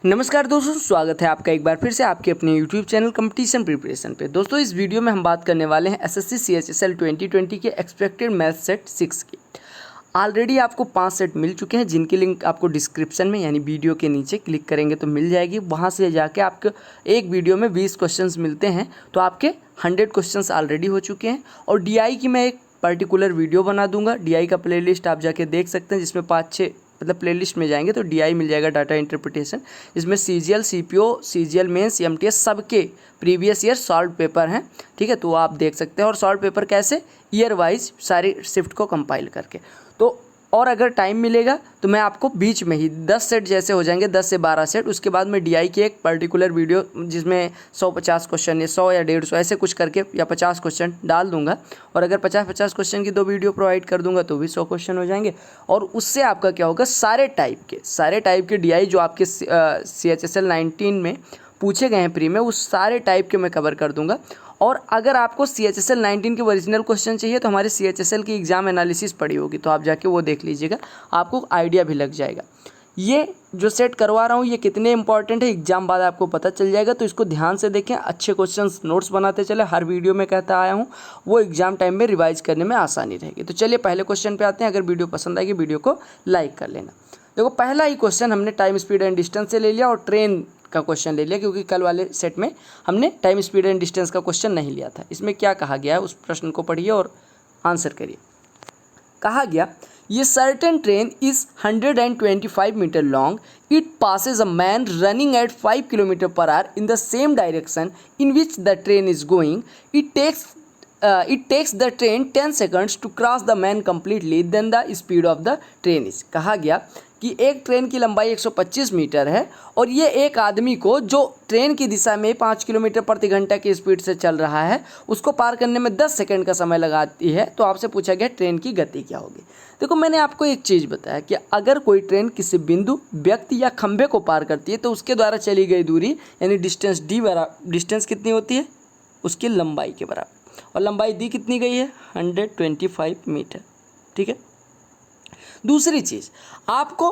नमस्कार दोस्तों, स्वागत है आपका एक बार फिर से आपके अपने YouTube चैनल कंपटीशन प्रिपरेशन पे। दोस्तों इस वीडियो में हम बात करने वाले हैं एसएससी CHSL 2020 के एक्सपेक्टेड मैथ सेट 6 की। ऑलरेडी आपको 5 सेट मिल चुके हैं जिनकी लिंक आपको डिस्क्रिप्शन में यानी वीडियो के नीचे क्लिक करेंगे तो मिल जाएगी। वहाँ से जाके आपको एक वीडियो में 20 क्वेश्चंस मिलते हैं, तो आपके 100 क्वेश्चंस ऑलरेडी हो चुके हैं। और DI की मैं एक पर्टिकुलर वीडियो बना दूंगा। DI का प्लेलिस्ट आप जाके देख सकते हैं, जिसमें 5-6 मतलब प्लेलिस्ट में जाएंगे तो DI मिल जाएगा, डाटा इंटरप्रिटेशन, जिसमें CGL, CPO, CGL mains, MTS सबके प्रीवियस ईयर सॉल्व पेपर हैं। ठीक है, तो वो आप देख सकते हैं। और सॉल्व पेपर कैसे, ईयर वाइज सारी शिफ्ट को कंपाइल करके। तो और अगर टाइम मिलेगा तो मैं आपको बीच में ही 10 सेट जैसे हो जाएंगे, 10 से 12 सेट, उसके बाद मैं DI की एक पर्टिकुलर वीडियो जिसमें 150 क्वेश्चन या 100 या 150 ऐसे कुछ करके या 50 क्वेश्चन डाल दूंगा। और अगर 50-50 क्वेश्चन की 2 वीडियो प्रोवाइड कर दूंगा तो भी 100 क्वेश्चन हो जाएंगे। और उससे आपका क्या होगा, सारे टाइप के DI जो आपके CHSL 19 में पूछे गए हैं प्री में, उस सारे टाइप के मैं कवर कर दूंगा। और अगर आपको CHSL 19 के ओरिजिनल क्वेश्चन चाहिए तो हमारे CHSL की एग्जाम एनालिसिस पड़ी होगी, तो आप जाके वो देख लीजिएगा, आपको आइडिया भी लग जाएगा। ये जो सेट करवा रहा हूँ ये कितने इंपॉर्टेंट है एग्जाम बाद आपको पता चल जाएगा, तो इसको ध्यान से देखें, अच्छे क्वेश्चंस नोट्स बनाते चले। हर वीडियो में कहता आया हूँ, वो एग्जाम टाइम में रिवाइज करने में आसानी रहेगी। तो चलिए पहले क्वेश्चन पे आते हैं। अगर वीडियो पसंद आएगी वीडियो को लाइक कर लेना। देखो पहला ही क्वेश्चन हमने टाइम स्पीड एंड डिस्टेंस से ले लिया और ट्रेन का क्वेश्चन ले लिया, क्योंकि कल वाले सेट में हमने टाइम स्पीड एंड डिस्टेंस का क्वेश्चन नहीं लिया था। इसमें क्या कहा गया है उस प्रश्न को पढ़िए और आंसर करिए। कहा गया, ये certain train is 125 meter long, it passes a man running at 5 kilometer per hour in the same direction in which the train is going, it takes the train 10 seconds to cross the man completely, then the speed of the train is। कहा गया कि एक train की लंबाई 125 metre है और ये एक आदमी को जो ट्रेन की दिशा में 5 किलोमीटर प्रति घंटा की स्पीड से चल रहा है उसको पार करने में 10 सेकंड का समय लगाती है। तो आपसे पूछा गया ट्रेन की गति क्या होगी। देखो मैंने आपको एक चीज़ बताया कि अगर कोई ट्रेन किसी बिंदु, व्यक्ति या खंभे को पार करती है तो उसके द्वारा चली गई दूरी यानी डिस्टेंस डिस्टेंस कितनी होती है, उसकी लंबाई के बराबर। और लंबाई दी कितनी गई है, 125 मीटर। ठीक है, दूसरी चीज़ आपको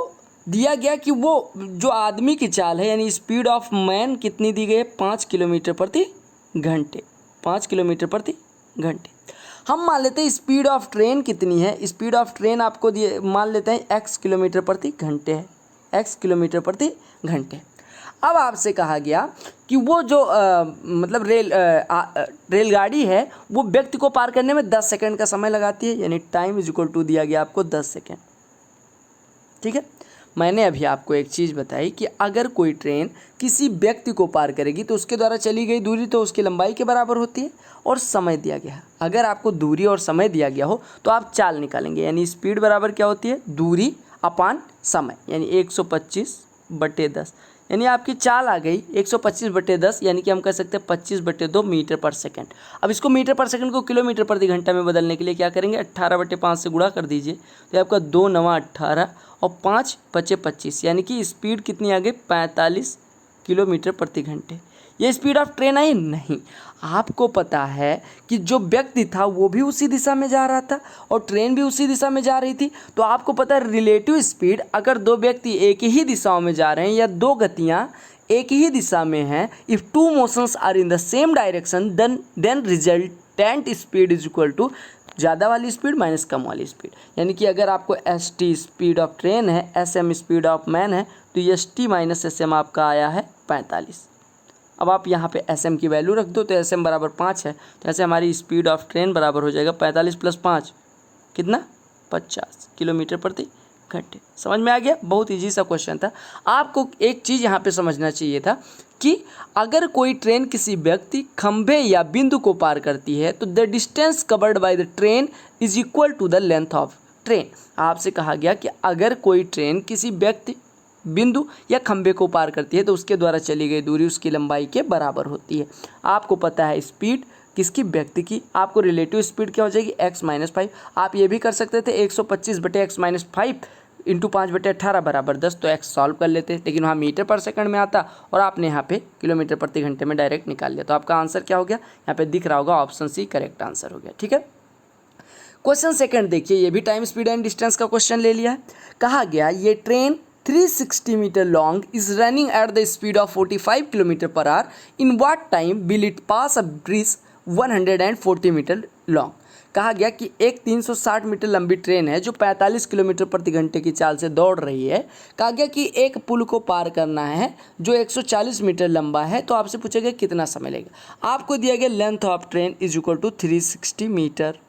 दिया गया कि वो जो आदमी की चाल है यानी स्पीड ऑफ मैन कितनी दी गई है, 5 किलोमीटर प्रति घंटे। 5 किलोमीटर प्रति घंटे। हम मान लेते हैं स्पीड ऑफ ट्रेन कितनी है, स्पीड ऑफ ट्रेन आपको दिए, मान लेते हैं x किलोमीटर प्रति घंटे है, x किलोमीटर प्रति घंटे। अब आपसे कहा गया कि वो जो मतलब रेलगाड़ी है वो व्यक्ति को पार करने में 10 सेकंड का समय लगाती है, यानी टाइम इज इक्वल टू दिया गया आपको 10 सेकंड। ठीक है, मैंने अभी आपको एक चीज़ बताई कि अगर कोई ट्रेन किसी व्यक्ति को पार करेगी तो उसके द्वारा चली गई दूरी तो उसकी लंबाई के बराबर होती है और समय दिया गया है। अगर आपको दूरी और समय दिया गया हो तो आप चाल निकालेंगे, यानी स्पीड बराबर क्या होती है, दूरी अपान समय, यानी 125/10, यानी आपकी चाल आ गई 125/10, यानी कि हम कह सकते हैं 25/2 मीटर पर सेकंड। अब इसको मीटर पर सेकंड को किलोमीटर प्रति घंटा में बदलने के लिए क्या करेंगे, 18/5 से गुणा कर दीजिए, तो आपका 2 9 18 और 5 5 25, यानी कि स्पीड कितनी आ गई, 45 किलोमीटर प्रति घंटे। ये स्पीड ऑफ ट्रेन आई नहीं। आपको पता है कि जो व्यक्ति था वो भी उसी दिशा में जा रहा था और ट्रेन भी उसी दिशा में जा रही थी, तो आपको पता है रिलेटिव स्पीड, अगर दो व्यक्ति एक ही दिशाओं में जा रहे हैं या दो गतियां एक ही दिशा में हैं, if two motions are in the same direction then resultant speed is equal to ज़्यादा वाली स्पीड माइनस कम वाली स्पीड। यानी कि अगर आपको ST स्पीड ऑफ ट्रेन है, SM स्पीड ऑफ मैन है, तो ST माइनस SM आपका आया है 45। अब आप यहाँ पे SM की वैल्यू रख दो तो SM बराबर 5 है, तो ऐसे हमारी स्पीड ऑफ ट्रेन बराबर हो जाएगा 45 + 5 कितना, 50 किलोमीटर प्रति घंटे। समझ में आ गया, बहुत ईजी सा क्वेश्चन था। आपको एक चीज़ यहाँ पे समझना चाहिए था कि अगर कोई ट्रेन किसी व्यक्ति, खंभे या बिंदु को पार करती है तो the distance covered by the train is equal to the length of train. आपसे कहा गया कि अगर कोई ट्रेन किसी व्यक्ति, बिंदु या खंभे को पार करती है तो उसके द्वारा चली गई दूरी उसकी लंबाई के बराबर होती है। आपको पता है स्पीड किसकी, व्यक्ति की, आपको रिलेटिव स्पीड क्या हो जाएगी, x - 5। आप ये भी कर सकते थे 125/x - 5 × 5/18 बराबर 10, तो x सॉल्व कर लेते, लेकिन वहाँ मीटर पर सेकंड में आता और आपने यहाँ पे किलोमीटर प्रति घंटे में डायरेक्ट निकाल लिया। तो आपका आंसर क्या हो गया, यहाँ पे दिख रहा होगा ऑप्शन C करेक्ट आंसर हो गया। ठीक है, क्वेश्चन सेकंड देखिए, ये भी टाइम स्पीड एंड डिस्टेंस का क्वेश्चन ले लिया है। कहा गया ये train 360 meter long is running at the speed of 45 kilometer per hour, in what time will it pass a bridge 140 meter long. कहा गया कि एक 360 मीटर लंबी ट्रेन है जो 45 किलोमीटर प्रति घंटे की चाल से दौड़ रही है। कहा गया कि एक पुल को पार करना है जो 140 मीटर लंबा है, तो आपसे पूछेगा कितना समय लगेगा। आपको दिया गया length of train is equal to 360 metre.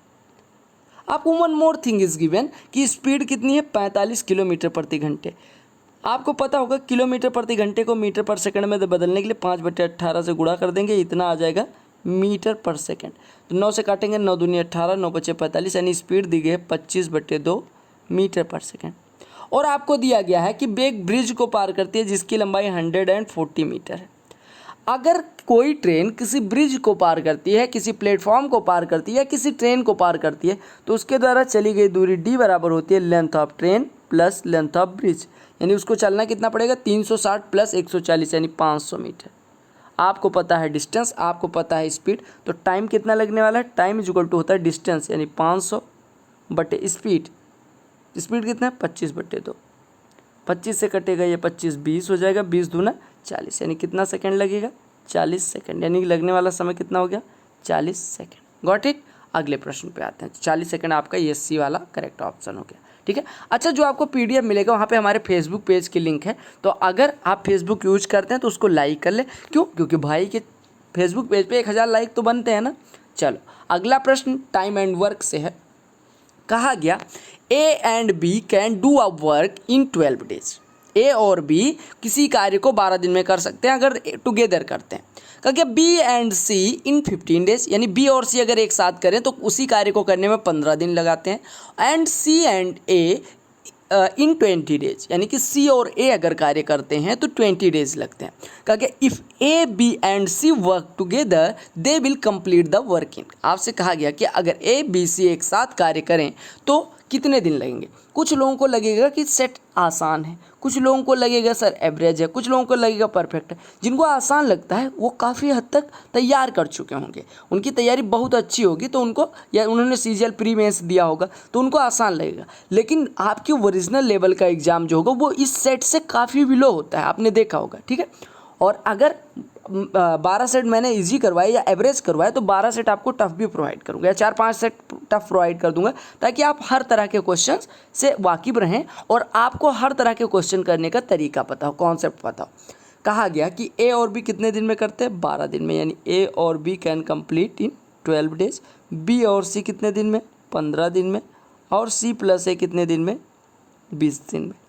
आपको one more thing is given कि स्पीड कितनी है 45 किलोमीटर प्रति घंटे। आपको पता होगा किलोमीटर प्रति घंटे को मीटर पर सेकंड में बदलने के लिए 5/18 से गुणा कर देंगे, इतना आ जाएगा मीटर पर सेकंड। तो 9 से काटेंगे, 9 दूनी 18, 9 बचे 45, यानी स्पीड दी गई है 25/2 मीटर पर सेकंड। और आपको दिया गया है कि एक ब्रिज को पार करती है जिसकी लंबाई 140 मीटर है। अगर कोई ट्रेन किसी ब्रिज को पार करती है, किसी प्लेटफॉर्म को पार करती है या किसी ट्रेन को पार करती है, तो उसके द्वारा चली गई दूरी d बराबर होती है length of train plus length of bridge, यानी उसको चलना कितना पड़ेगा 360 प्लस 140 यानी 500 मीटर। आपको पता है डिस्टेंस, आपको पता है स्पीड, तो टाइम कितना लगने वाला है, टाइम इज इक्वल टू होता है डिस्टेंस यानी 500 बटे स्पीड। स्पीड कितना है 25/2, 25 से कटेगा ये 25, 20 हो जाएगा, 20 दूना 40, यानी कितना सेकंड लगेगा 40 सेकंड, यानी लगने वाला समय कितना हो गया 40 सेकंड। Got it. अगले प्रश्न पे आते हैं। 40 सेकंड आपका ये सी वाला करेक्ट ऑप्शन हो गया। ठीक है। अच्छा, जो आपको PDF मिलेगा वहाँ पे हमारे फेसबुक पेज की लिंक है, तो अगर आप फेसबुक यूज करते हैं तो उसको लाइक कर ले। क्यों? क्योंकि भाई के फेसबुक पेज पे 1000 लाइक तो बनते हैं ना। चलो अगला प्रश्न टाइम एंड वर्क से है। कहा गया A and B can do a work in 12 days. A और B किसी कार्य को 12 दिन में कर सकते हैं अगर टुगेदर करते हैं। कहा गया B and C in 15 days, यानी B और C अगर एक साथ करें तो उसी कार्य को करने में 15 दिन लगाते हैं। And C and A in 20 days, यानी कि C और A अगर कार्य करते हैं तो 20 डेज लगते हैं। कहा गया if A B and C work together they will complete the working. आपसे कहा गया कि अगर A B C एक साथ कार्य करें तो कितने दिन लगेंगे। कुछ लोगों को लगेगा कि सेट आसान है, कुछ लोगों को लगेगा सर एवरेज है, कुछ लोगों को लगेगा परफेक्ट है। जिनको आसान लगता है वो काफ़ी हद तक तैयार कर चुके होंगे, उनकी तैयारी बहुत अच्छी होगी, तो उनको या उन्होंने CGL प्री मेंस दिया होगा तो उनको आसान लगेगा। लेकिन आपकी ओरिजिनल लेवल का एग्ज़ाम जो होगा वो इस सेट से काफ़ी बिलो होता है, आपने देखा होगा। ठीक है। और अगर 12 सेट मैंने इजी करवाए या एवरेज करवाए तो 12 सेट आपको टफ भी प्रोवाइड करूँगा या 4-5 सेट टफ प्रोवाइड कर दूंगा, ताकि आप हर तरह के क्वेश्चन से वाकिफ रहें और आपको हर तरह के क्वेश्चन करने का तरीका पता हो, कॉन्सेप्ट पता हो। कहा गया कि A और B कितने दिन में करते हैं 12 दिन में, यानी A और B can complete in 12 days. B और C कितने दिन में 15 दिन में, और C प्लस A कितने दिन में 20 दिन में।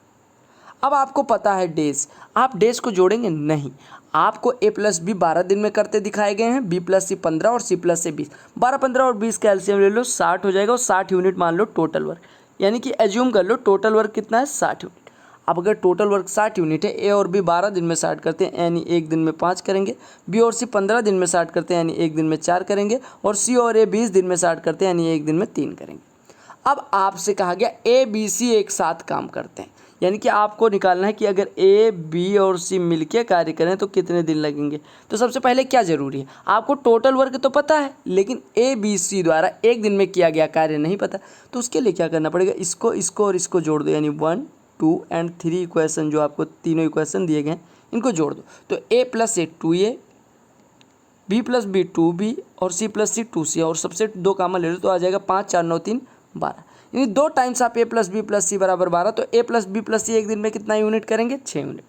अब आपको पता है डेज, आप डेज को जोड़ेंगे नहीं, आपको A प्लस B 12 दिन में करते दिखाए गए हैं, B प्लस C 15 और C प्लस A 20। 12, 15 और 20 का एलसीएम ले लो 60 हो जाएगा, और 60 यूनिट मान लो टोटल वर्क, यानी कि एज्यूम कर लो टोटल वर्क कितना है 60 यूनिट। अब अगर टोटल वर्क 60 यूनिट है, A और B 12 दिन में 60 करते हैं यानी एक दिन में 5 करेंगे, B और C 15 दिन में 60 करते हैं यानी एक दिन में 4 करेंगे, और C और A 20 दिन में 60 करते हैं यानी एक दिन में 3 करेंगे। अब आपसे कहा गया A B C एक साथ काम करते हैं, यानी कि आपको निकालना है कि अगर A B और C मिलके कार्य करें तो कितने दिन लगेंगे। तो सबसे पहले क्या ज़रूरी है, आपको टोटल वर्क तो पता है लेकिन A B C द्वारा एक दिन में किया गया कार्य नहीं पता, तो उसके लिए क्या करना पड़ेगा, इसको इसको और इसको जोड़ दो, यानी 1 2 एंड 3 इक्वेशन जो आपको तीनों इक्वेशन दिए गए इनको जोड़ दो। तो A plus A 2A, B plus B 2B और C प्लस C 2C, और सबसे 2 कामन ले लो तो आ जाएगा 5 4 9 3 12, यानी 2 टाइम्स आप A plus B plus C बराबर 12। तो A plus B plus C एक दिन में कितना यूनिट करेंगे 6 यूनिट।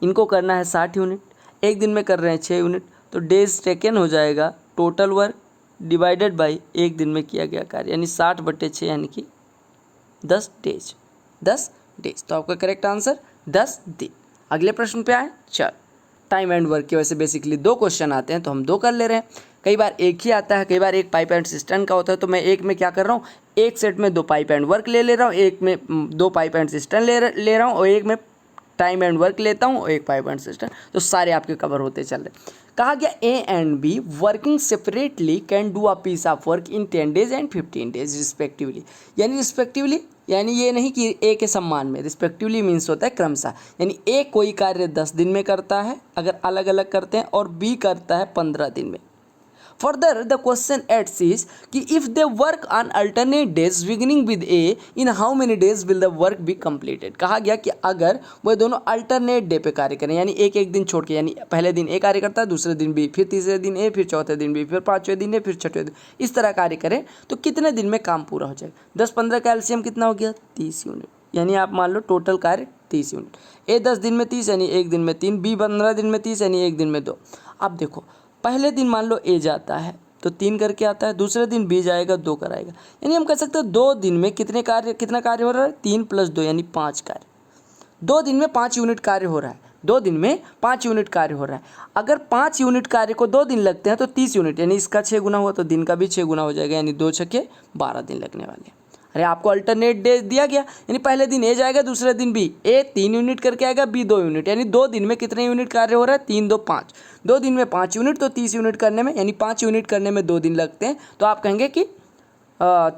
इनको करना है 60 यूनिट, एक दिन में कर रहे हैं 6 यूनिट, तो डेज टेकन हो जाएगा टोटल वर्क डिवाइडेड बाई एक दिन में किया गया कार्य, यानी 60/6 यानी कि 10 डेज। 10 डेज, तो आपका करेक्ट आंसर 10 दिन। अगले प्रश्न पे आए। चल टाइम एंड वर्क की वजह से बेसिकली 2 क्वेश्चन आते हैं तो हम 2 कर ले रहे हैं। कई बार एक ही आता है, कई बार एक पाइप एंड सिस्टम का होता है, तो मैं एक में क्या कर रहा हूँ, एक सेट में 2 पाइप एंड वर्क ले रहा हूँ, एक में 2 पाइप एंड सिस्टम ले रहा हूँ, और एक में टाइम एंड वर्क लेता हूँ और एक पाइप एंड सिस्टम, तो सारे आपके कवर होते चल रहे। कहा गया A and B working separately can do a piece of work in 10 days and 15 days respectively, यानी रिस्पेक्टिवली यानी ये नहीं कि A के सम्मान में, रिस्पेक्टिवली मीन्स होता है क्रमशः, यानी A कोई कार्य 10 दिन में करता है अगर अलग अलग करते हैं, और B करता है 15 दिन में। फर्दर द क्वेश्चन एट्स इज कि if they work on alternate days beginning with A, in how many days will the work be completed. कहा गया कि अगर वह दोनों अल्टरनेट डे पे कार्य करें, यानी एक एक दिन छोड़ के, यानी पहले दिन ए कार्य करता है, दूसरे दिन बी, फिर तीसरे दिन ए, फिर चौथे दिन बी, फिर पाँचवें दिन ए, फिर छठवें दिन, इस तरह कार्य करें तो कितने दिन में काम पूरा हो जाएगा। 10-15 का एलसीएम कितना हो गया? 30 यूनिट, यानी आप मान लो टोटल कार्य 30 यूनिट। ए 10 दिन में 30 यानी एक दिन में 3, बी 15 दिन में 30 यानी एक दिन में 2। अब देखो पहले दिन मान लो ए जाता है तो 3 करके आता है, दूसरे दिन बी जाएगा 2 कराएगा, यानी हम कह सकते हैं 2 दिन में कितना कार्य हो रहा है? 3 + 2 यानी 5 कार्य। 2 दिन में 5 यूनिट कार्य हो रहा है, 2 दिन में 5 यूनिट कार्य हो रहा है। अगर 5 यूनिट कार्य को 2 दिन लगते हैं तो 30 यूनिट, यानी इसका 6 गुना हुआ तो दिन का भी 6 गुना हो जाएगा, यानी 2 छक्के 12 दिन लगने वाले हैं। अरे आपको अल्टरनेट डे दिया गया, यानी पहले दिन ए जाएगा, दूसरे दिन बी, ए 3 यूनिट करके आएगा, बी 2 यूनिट, यानी 2 दिन में कितने यूनिट कार्य हो रहा है? 3 × 2 = 5। 2 दिन में 5 यूनिट तो 30 यूनिट करने में, यानी 5 यूनिट करने में 2 दिन लगते हैं, तो आप कहेंगे कि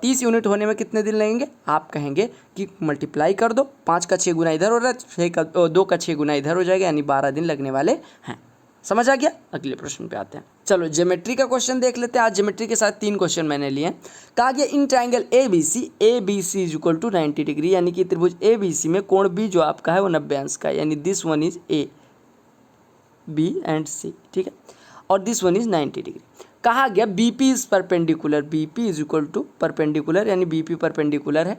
30 यूनिट होने में कितने दिन लगेंगे? आप कहेंगे कि मल्टीप्लाई कर दो, 5 का 6 गुना इधर हो रहा है, 2 का 6 गुना इधर हो जाएगा, यानी 12 दिन लगने वाले हैं। समझ आ गया? अगले प्रश्न पे आते हैं। चलो ज्योमेट्री का क्वेश्चन देख लेते हैं। आज ज्योमेट्री के साथ 3 क्वेश्चन मैंने लिए हैं। कहा गया in triangle A B C = 90 degree, यानी कि त्रिभुज ए बी सी में कोण बी जो आपका है वो 90 अंश का है, यानी this one is A B and C, ठीक है, और दिस वन इज 90 डिग्री। कहा गया B P is perpendicular, B P = perpendicular, यानी बी पी परपेंडिकुलर है।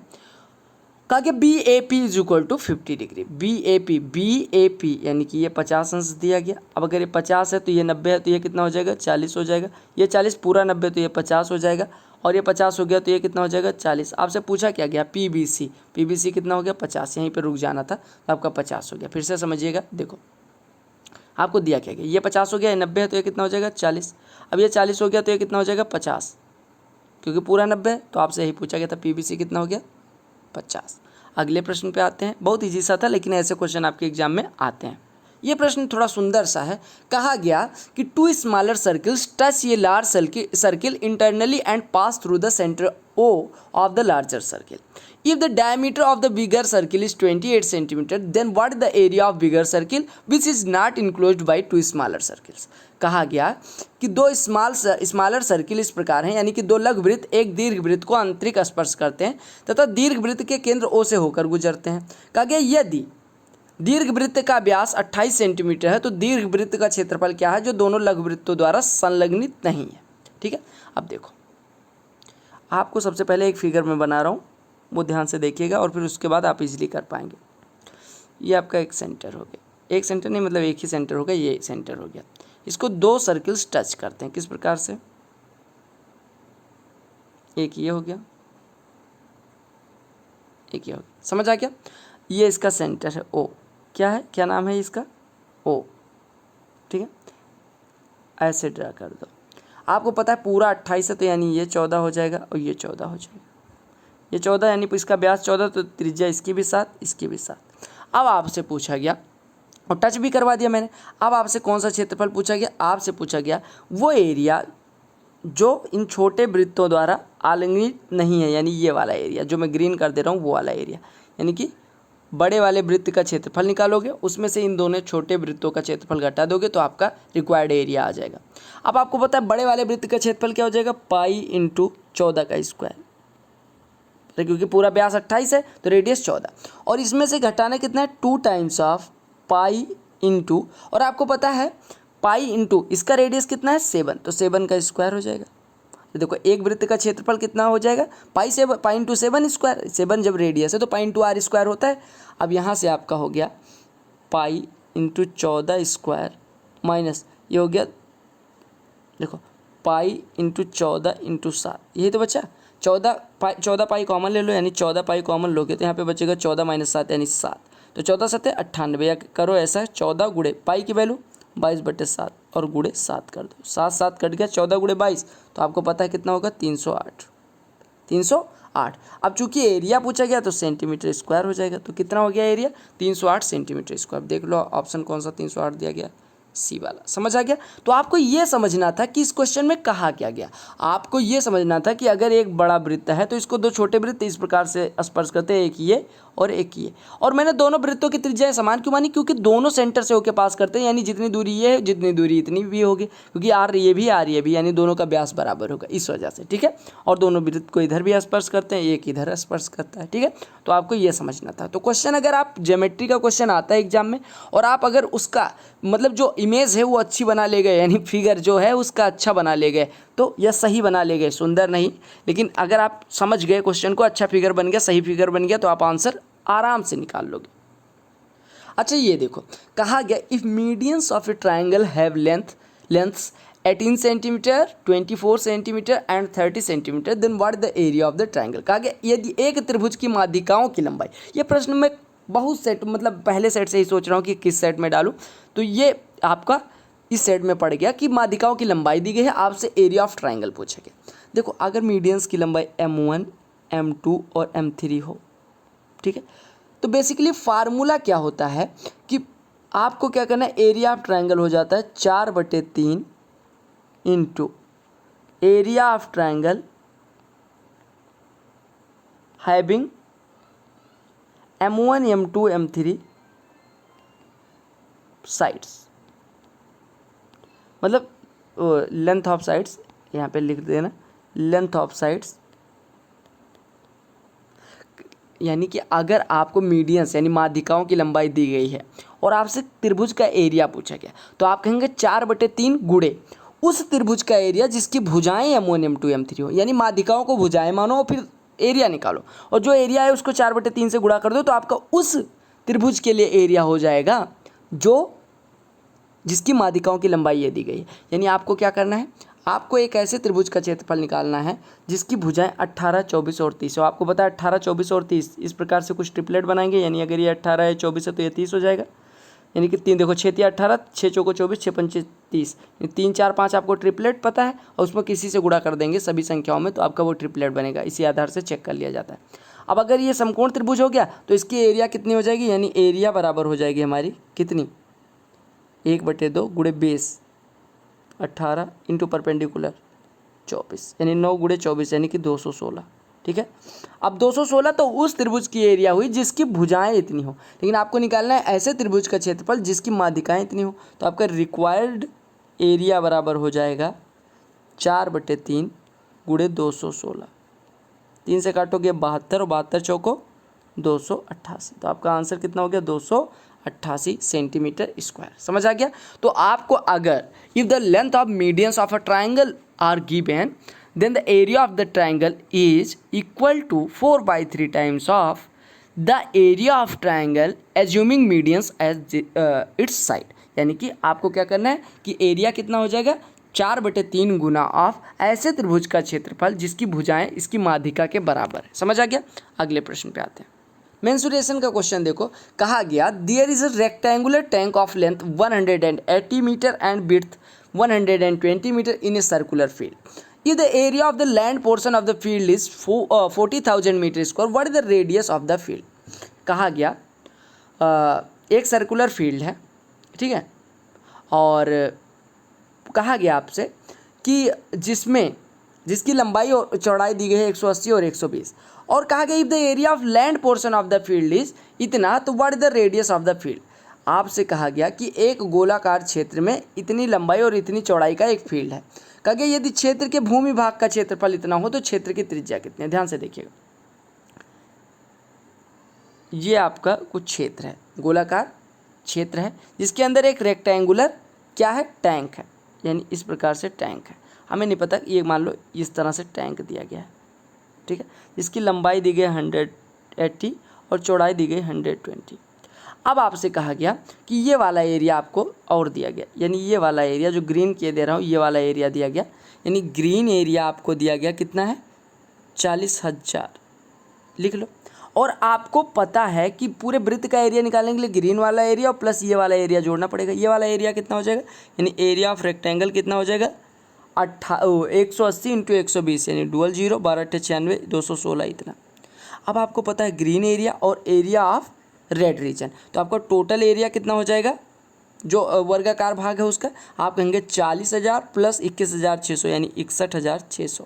कहा गया B A P = 50 degree, B A P यानी कि ये 50 अंश दिया गया। अब अगर ये 50 है तो ये 90 है तो ये कितना हो जाएगा? 40 हो जाएगा। ये 40 पूरा 90 तो ये 50 हो जाएगा, और ये 50 हो गया तो ये कितना हो जाएगा? 40। आपसे पूछा क्या गया? पी बी सी कितना हो गया? 50। यहीं पे रुक जाना था तो आपका 50 हो गया। फिर से समझिएगा, देखो आपको दिया क्या गया? ये 50 हो गया, ये 90 है तो ये कितना हो जाएगा? 40। अब ये 40 हो गया तो ये कितना हो जाएगा? 50, क्योंकि पूरा 90 है, तो आपसे यही पूछा गया था पी बी सी कितना हो गया? 50। अगले प्रश्न पे आते हैं। बहुत इजी सा था, लेकिन ऐसे क्वेश्चन आपके एग्जाम में आते हैं। ये प्रश्न थोड़ा सुंदर सा है। कहा गया कि 2 स्मॉलर सर्किल्स टच ये large circle internally and pass through the centre O of the larger circle. If the diameter of the bigger circle is 28 cm, then what is the area of bigger circle which is not enclosed by 2 smaller circles? कहा गया कि 2 smaller circle इस प्रकार हैं, यानी कि 2 लघुवृत्त एक दीर्घवृत्त को आंतरिक स्पर्श करते हैं तथा दीर्घवृत्त के केंद्र O से होकर गुजरते हैं। कहा गया यदि दीर्घवृत्त का व्यास 28 सेंटीमीटर है तो दीर्घवृत्त का क्षेत्रफल क्या है जो दोनों लघुवृत्तों द्वारा संलग्नित नहीं है। ठीक है, अब देखो आपको सबसे पहले एक फिगर में बना रहा हूँ, वो ध्यान से देखिएगा और फिर उसके बाद आप इजीली कर पाएंगे। ये आपका एक सेंटर हो गया, एक सेंटर नहीं मतलब एक ही सेंटर हो गया, ये सेंटर हो गया। इसको 2 सर्किल्स टच करते हैं, किस प्रकार से? एक ये हो गया, एक ये हो गया, समझ आ गया? ये इसका सेंटर है O, क्या है, क्या नाम है इसका? O, ठीक है, ऐसे ड्रा कर दो। आपको पता है पूरा 28 है तो यानी ये 14 हो जाएगा और ये 14 हो जाएगा। ये 14 यानी इसका व्यास 14 तो त्रिज्या इसकी भी 7, इसकी भी 7। अब आपसे पूछा गया, और टच भी करवा दिया मैंने, अब आपसे कौन सा क्षेत्रफल पूछा गया? आपसे पूछा गया वो एरिया जो इन छोटे वृत्तों द्वारा आलिंगित नहीं है, यानी ये वाला एरिया जो मैं ग्रीन कर दे रहा हूँ, वो वाला एरिया, यानी कि बड़े वाले वृत्त का क्षेत्रफल निकालोगे, उसमें से इन दोनों छोटे वृत्तों का क्षेत्रफल घटा दोगे तो आपका रिक्वायर्ड एरिया आ जाएगा। अब आपको पता है बड़े वाले वृत्त का क्षेत्रफल क्या हो जाएगा? पाई इंटू 14 का स्क्वायर, क्योंकि पूरा व्यास 28 है तो रेडियस 14, और इसमें से घटाना कितना है? 2 टाइम्स ऑफ पाई इंटू, और आपको पता है पाई इंटू इसका रेडियस कितना है? 7, तो 7 का स्क्वायर हो जाएगा। तो देखो एक वृत्त का क्षेत्रफल कितना हो जाएगा? पाई इंटू 7 स्क्वायर, 7 जब रेडियस है तो पाई इंटू आर स्क्वायर होता है। अब यहाँ से आपका हो गया पाई इंटू 14 स्क्वायर माइनस ये हो गया, देखो पाई इंटू 14 इंटू 7, यही तो बचा। 14 पाई कॉमन ले लो, यानी 14 पाई कॉमन लोगे तो यहाँ पे बचेगा 14 - 7 यानी 7, तो 14 × 7 = 98, या करो ऐसा 14 गुणे पाई की वैल्यू 22/7 और गुणे 7 कर दो, 7 कट गया, 14 गुणे 22 तो आपको पता है कितना होगा? 308। अब चूंकि एरिया पूछा गया तो सेंटीमीटर स्क्वायर हो जाएगा, तो कितना हो गया एरिया? 308 centimetre square. देख लो ऑप्शन कौन सा 308 दिया गया, सी वाला। समझ आ गया। तो आपको ये समझना था कि इस क्वेश्चन में कहा क्या गया। आपको ये समझना था कि अगर एक बड़ा वृत्त है तो इसको दो छोटे वृत्त इस प्रकार से स्पर्श करते हैं, एक ये और एक ये। और मैंने दोनों वृत्तों की त्रिज्याएं समान क्यों मानी, क्योंकि दोनों सेंटर से होकर पास करते हैं, यानी जितनी दूरी ये है जितनी दूरी इतनी भी होगी, क्योंकि आर ये भी यानी दोनों का व्यास बराबर होगा, इस वजह से। ठीक है। और दोनों वृत्त को इधर भी स्पर्श करते हैं, एक इधर स्पर्श करता है। ठीक है। तो आपको ये समझना था। तो क्वेश्चन अगर आप ज्योमेट्री का क्वेश्चन आता है एग्जाम में और आप अगर उसका मतलब जो इमेज है वो अच्छी बना ले गए, यानी फिगर जो है उसका अच्छा बना ले गए, तो यह सही बना ले गए, सुंदर नहीं, लेकिन अगर आप समझ गए क्वेश्चन को, अच्छा फिगर बन गया, सही फिगर बन गया, तो आप आंसर आराम से निकाल लोगे। अच्छा ये देखो, कहा गया if medians of a triangle have lengths 18 centimeter, 24 centimeter and 30 centimeter, then what the area of the triangle. कहा गया यदि एक त्रिभुज की माध्यिकाओं की लंबाई, ये प्रश्न में बहुत सेट मतलब पहले सेट से ही सोच रहा हूँ कि किस सेट में डालूँ, तो ये आपका इस सेट में पड़ गया कि माध्यिकाओं की लंबाई दी गई है, आपसे एरिया ऑफ ट्राइंगल पूछा गया। देखो अगर मीडियंस की लंबाई M1, M2 और M3 हो, ठीक है, तो बेसिकली फार्मूला क्या होता है कि आपको क्या करना है, एरिया ऑफ ट्राइंगल हो जाता है 4/3 into area of triangle having M1, M2, M3 sides, मतलब लेंथ ऑफ साइड्स, यहाँ पे लिख देना लेंथ ऑफ साइड्स, यानी कि अगर आपको मीडियंस यानी माध्यिकाओं की लंबाई दी गई है और आपसे त्रिभुज का एरिया पूछा गया, तो आप कहेंगे 4/3 गुणे उस त्रिभुज का एरिया जिसकी भुजाएं M1, M2, M3 हो, यानी माध्यिकाओं को भुजाएं मानो और फिर एरिया निकालो, और जो एरिया है उसको 4/3 से गुणा कर दो, तो आपका उस त्रिभुज के लिए एरिया हो जाएगा जो जिसकी माध्यिकाओं की लंबाई ये दी गई है। यानी आपको क्या करना है, आपको एक ऐसे त्रिभुज का क्षेत्रफल निकालना है जिसकी भुजाएं 18, 24 और 30 हो। आपको पता है 18, 24 और 30 इस प्रकार से कुछ ट्रिपलेट बनाएंगे, यानी अगर ये 18 है, 24 है, तो ये 30 हो जाएगा, यानी कि 3 देखो 6 × 18, 6 × 4 = 24, 6 × 5 = 30, 3, 4, 5 आपको ट्रिपलेट पता है और उसमें किसी से गुणा कर देंगे सभी संख्याओं में, तो आपका वो ट्रिपलेट बनेगा, इसी आधार से चेक कर लिया जाता है। अब अगर ये समकोण त्रिभुज हो गया तो इसकी एरिया कितनी हो जाएगी, यानी एरिया बराबर हो जाएगी हमारी कितनी, 1/2 गुणे बेस 18 इंटू परपेंडिकुलर 24, यानी 9 × 24 यानी कि 216। ठीक है। अब 216 तो उस त्रिभुज की एरिया हुई जिसकी भुजाएं इतनी हो, लेकिन आपको निकालना है ऐसे त्रिभुज का क्षेत्रफल जिसकी माध्यिकाएं इतनी हो, तो आपका रिक्वायर्ड एरिया बराबर हो जाएगा 4/3 गुणे 216, 3 से काटोगे 72 और 72 चौको 288, तो आपका आंसर कितना हो गया 288 सेंटीमीटर स्क्वायर। समझ आ गया। तो आपको अगर if the length of medians of a triangle are given then the area of the triangle is equal to 4/3 times of the area of triangle assuming medians as its side, यानी कि आपको क्या करना है कि एरिया कितना हो जाएगा 4/3 गुना ऑफ ऐसे त्रिभुज का क्षेत्रफल जिसकी भुजाएं इसकी माध्यिका के बराबर है। समझ आ गया। अगले प्रश्न पे आते हैं। मेंसुरेशन का क्वेश्चन देखो, कहा गया there is a rectangular tank of length 180 meter and width 120 meter in a circular field. If the area of the land portion of the field is 40,000 meter square, what is the radius of the field? कहा गया एक circular field है, ठीक है, और कहा गया आपसे कि जिसकी लंबाई और चौड़ाई दी गई है 180 और 120, और कहा गया if the area of land portion of the field is इतना, तो what is the radius of the field. आपसे कहा गया कि एक गोलाकार क्षेत्र में इतनी लंबाई और इतनी चौड़ाई का एक फील्ड है। कहा गया यदि क्षेत्र के भूमि भाग का क्षेत्रफल इतना हो तो क्षेत्र की त्रिज्या कितनी है। ध्यान से देखिएगा, ये आपका कुछ क्षेत्र है, गोलाकार क्षेत्र है जिसके अंदर एक रेक्टेंगुलर क्या है, टैंक है, यानी इस प्रकार से टैंक है। हमें नहीं पता, ये मान लो इस तरह से टैंक दिया गया है, ठीक है, जिसकी लंबाई दी गई 180 और चौड़ाई दी गई 120। अब आपसे कहा गया कि ये वाला एरिया आपको और दिया गया, यानी ये वाला एरिया जो ग्रीन किए दे रहा हूँ, ये वाला एरिया दिया गया, यानी ग्रीन एरिया आपको दिया गया कितना है 40,000, लिख लो। और आपको पता है कि पूरे वृत्त का एरिया निकालने के लिए ग्रीन वाला एरिया और प्लस ये वाला एरिया जोड़ना पड़ेगा। ये वाला एरिया कितना हो जाएगा, यानी एरिया ऑफ रेक्टेंगल कितना हो जाएगा 180 इंटू 120, यानी डुअल 0, 12 × 96, 216 इतना। अब आपको पता है ग्रीन एरिया और एरिया ऑफ रेड रीजन, तो आपका टोटल एरिया कितना हो जाएगा जो वर्गाकार भाग है उसका, आप कहेंगे 40,000 प्लस 21,600 यानी 61,600।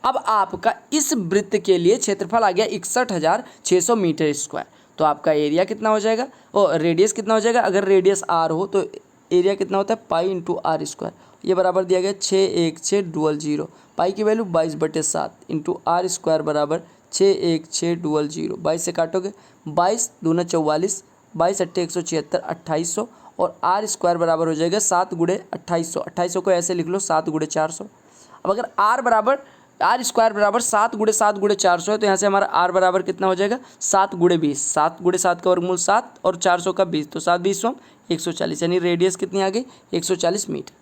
अब आपका इस वृत्त के लिए क्षेत्रफल आ गया 61,600 मीटर स्क्वायर। तो आपका एरिया कितना हो जाएगा और रेडियस कितना हो जाएगा, अगर रेडियस आर हो तो एरिया कितना होता है पाई इंटू आर स्क्वायर। ये बराबर दिया गया 61600। पाई की वैल्यू 22/7 इंटू आर स्क्वायर बराबर 61600। 22 से काटोगे 22 दूना 44, 22 अट्ठे 176, 2800 और आर स्क्वायर बराबर हो जाएगा 7 गुणे 2800। 2800 को ऐसे लिख लो 7 गुणे 400। अब अगर आर स्क्वायर बराबर 7 गुणे 7 गुणे 400 है तो यहाँ से हमारा आर बराबर कितना हो जाएगा 7 गुणे 20। 7 गुणे 7 का वर्गमूल 7 और 400 का 20, तो 7 20 140, यानी रेडियस कितनी आ गई 140 मीटर।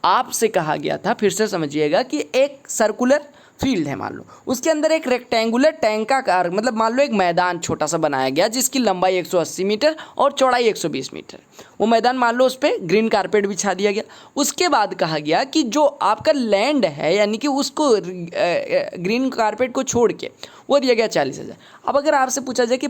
आपसे कहा गया था, फिर से समझिएगा, कि एक सर्कुलर फील्ड है मान लो, उसके अंदर एक रेक्टेंगुलर टैंक का आकार, मतलब मान लो एक मैदान छोटा सा बनाया गया जिसकी लंबाई 180 मीटर और चौड़ाई 120 मीटर। वो मैदान मान लो उस पर ग्रीन कारपेट बिछा दिया गया। उसके बाद कहा गया कि जो आपका लैंड है यानी कि उसको ग्रीन कारपेट को छोड़ के वो दिया गया 40,000। अब अगर आपसे पूछा जाए कि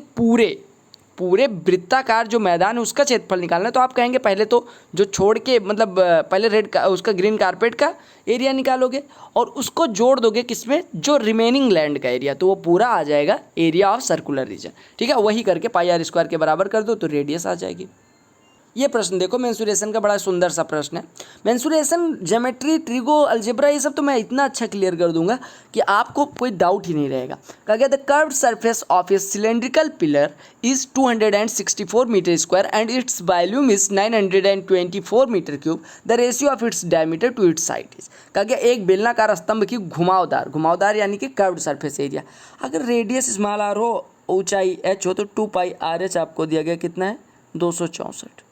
पूरे वृत्ताकार जो मैदान है उसका क्षेत्रफल निकालना है, तो आप कहेंगे पहले तो जो छोड़ के, मतलब पहले उसका ग्रीन कारपेट का एरिया निकालोगे और उसको जोड़ दोगे किसमें, जो रिमेनिंग लैंड का एरिया, तो वो पूरा आ जाएगा एरिया ऑफ सर्कुलर रीजन। ठीक है, वही करके पाई आर स्क्वायर के बराबर कर दो तो रेडियस आ जाएगी। ये प्रश्न देखो, मेंसुरेशन का बड़ा सुंदर सा प्रश्न है। मेंसुरेशन, ज्योमेट्री, ट्रिगो, अलजेब्रा, ये सब तो मैं इतना अच्छा क्लियर कर दूंगा कि आपको कोई डाउट ही नहीं रहेगा। कहा गया the curved surface of a cylindrical pillar is 264 meter square and its volume is 924 meter cube. The ratio of its diameter to its side is. कहा गया एक बेलनाकार स्तंभ की घुमावदार यानी कि कर्व्ड सरफेस एरिया, अगर रेडियस स्मॉल आर हो, ऊंचाई h हो, तो 2 पाई आर एच आपको दिया गया कितना है 264।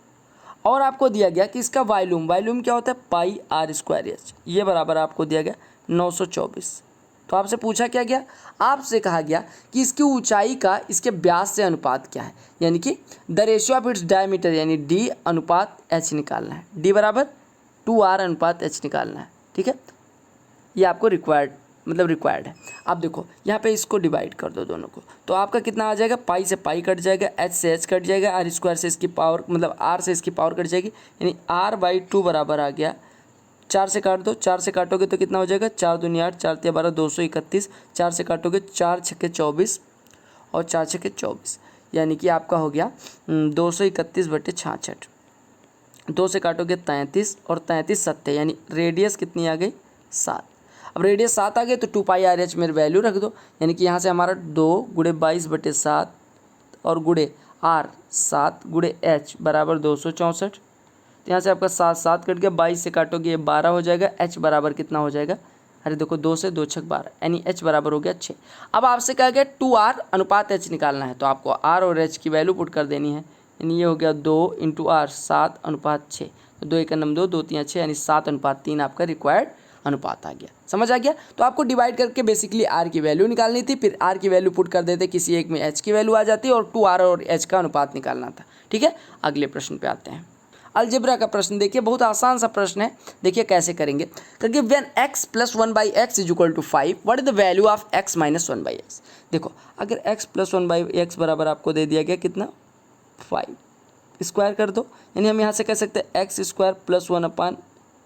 और आपको दिया गया कि इसका वॉल्यूम क्या होता है पाई आर स्क्वायर एच, ये बराबर आपको दिया गया 924। तो आपसे पूछा क्या गया, आपसे कहा गया कि इसकी ऊंचाई का इसके व्यास से अनुपात क्या है, यानी कि the ratio of its diameter यानी डी अनुपात एच निकालना है। डी बराबर 2r अनुपात एच निकालना है। ठीक है, ये आपको रिक्वायर्ड है। अब देखो यहाँ पे इसको डिवाइड कर दो दोनों को, तो आपका कितना आ जाएगा, पाई से पाई कट जाएगा, एच से एच कट जाएगा, आर स्क्वायर से इसकी पावर, मतलब आर से इसकी पावर कट जाएगी, यानी r/2 बराबर आ गया 4 से काट दो, 4 से काटोगे तो कितना हो जाएगा 4 दूनी 8, 4 तिया 12, 231। 4 से काटोगे 4 छक्के 24 और 4 छक्के 24, यानी कि आपका हो गया 231/66। 2 से काटोगे 33 और 33 7, यानी रेडियस कितनी आ गई 7। अब रेडियस 7 आ गए तो 2 पाई आर एच में वैल्यू रख दो, यानी कि यहाँ से हमारा 2 गुणे 22/7 और गुणे आर 7 गुणे एच बराबर 264। तो यहाँ से आपका 7 कट गया, 22 से काटोगे ये 12 हो जाएगा। एच बराबर कितना हो जाएगा, अरे देखो 2 से 2 छक 12, यानी एच बराबर हो गया 6। अब आपसे कहा गया 2r अनुपात एच निकालना है, तो आपको आर और एच की वैल्यू पुट कर देनी है, यानी ये हो गया 2 × r 7 अनुपात 6। तो 2 × 9 2, 2 × 3 6, यानी 7 अनुपात 3 आपका रिक्वायर्ड अनुपात आ गया। समझ आ गया। तो आपको डिवाइड करके बेसिकली आर की वैल्यू निकालनी थी, फिर आर की वैल्यू पुट कर देते, किसी एक में एच की वैल्यू आ जाती और 2r और एच का अनुपात निकालना था। ठीक है, अगले प्रश्न पे आते हैं। अलजेब्रा का प्रश्न देखिए, बहुत आसान सा प्रश्न है, देखिए कैसे करेंगे। क्योंकि when x + 1/x = 5 what is the value of x - 1/x। देखो अगर x + 1/x बराबर आपको दे दिया गया कितना 5, स्क्वायर कर दो, यानी हम यहाँ से कह सकते हैं x² + 1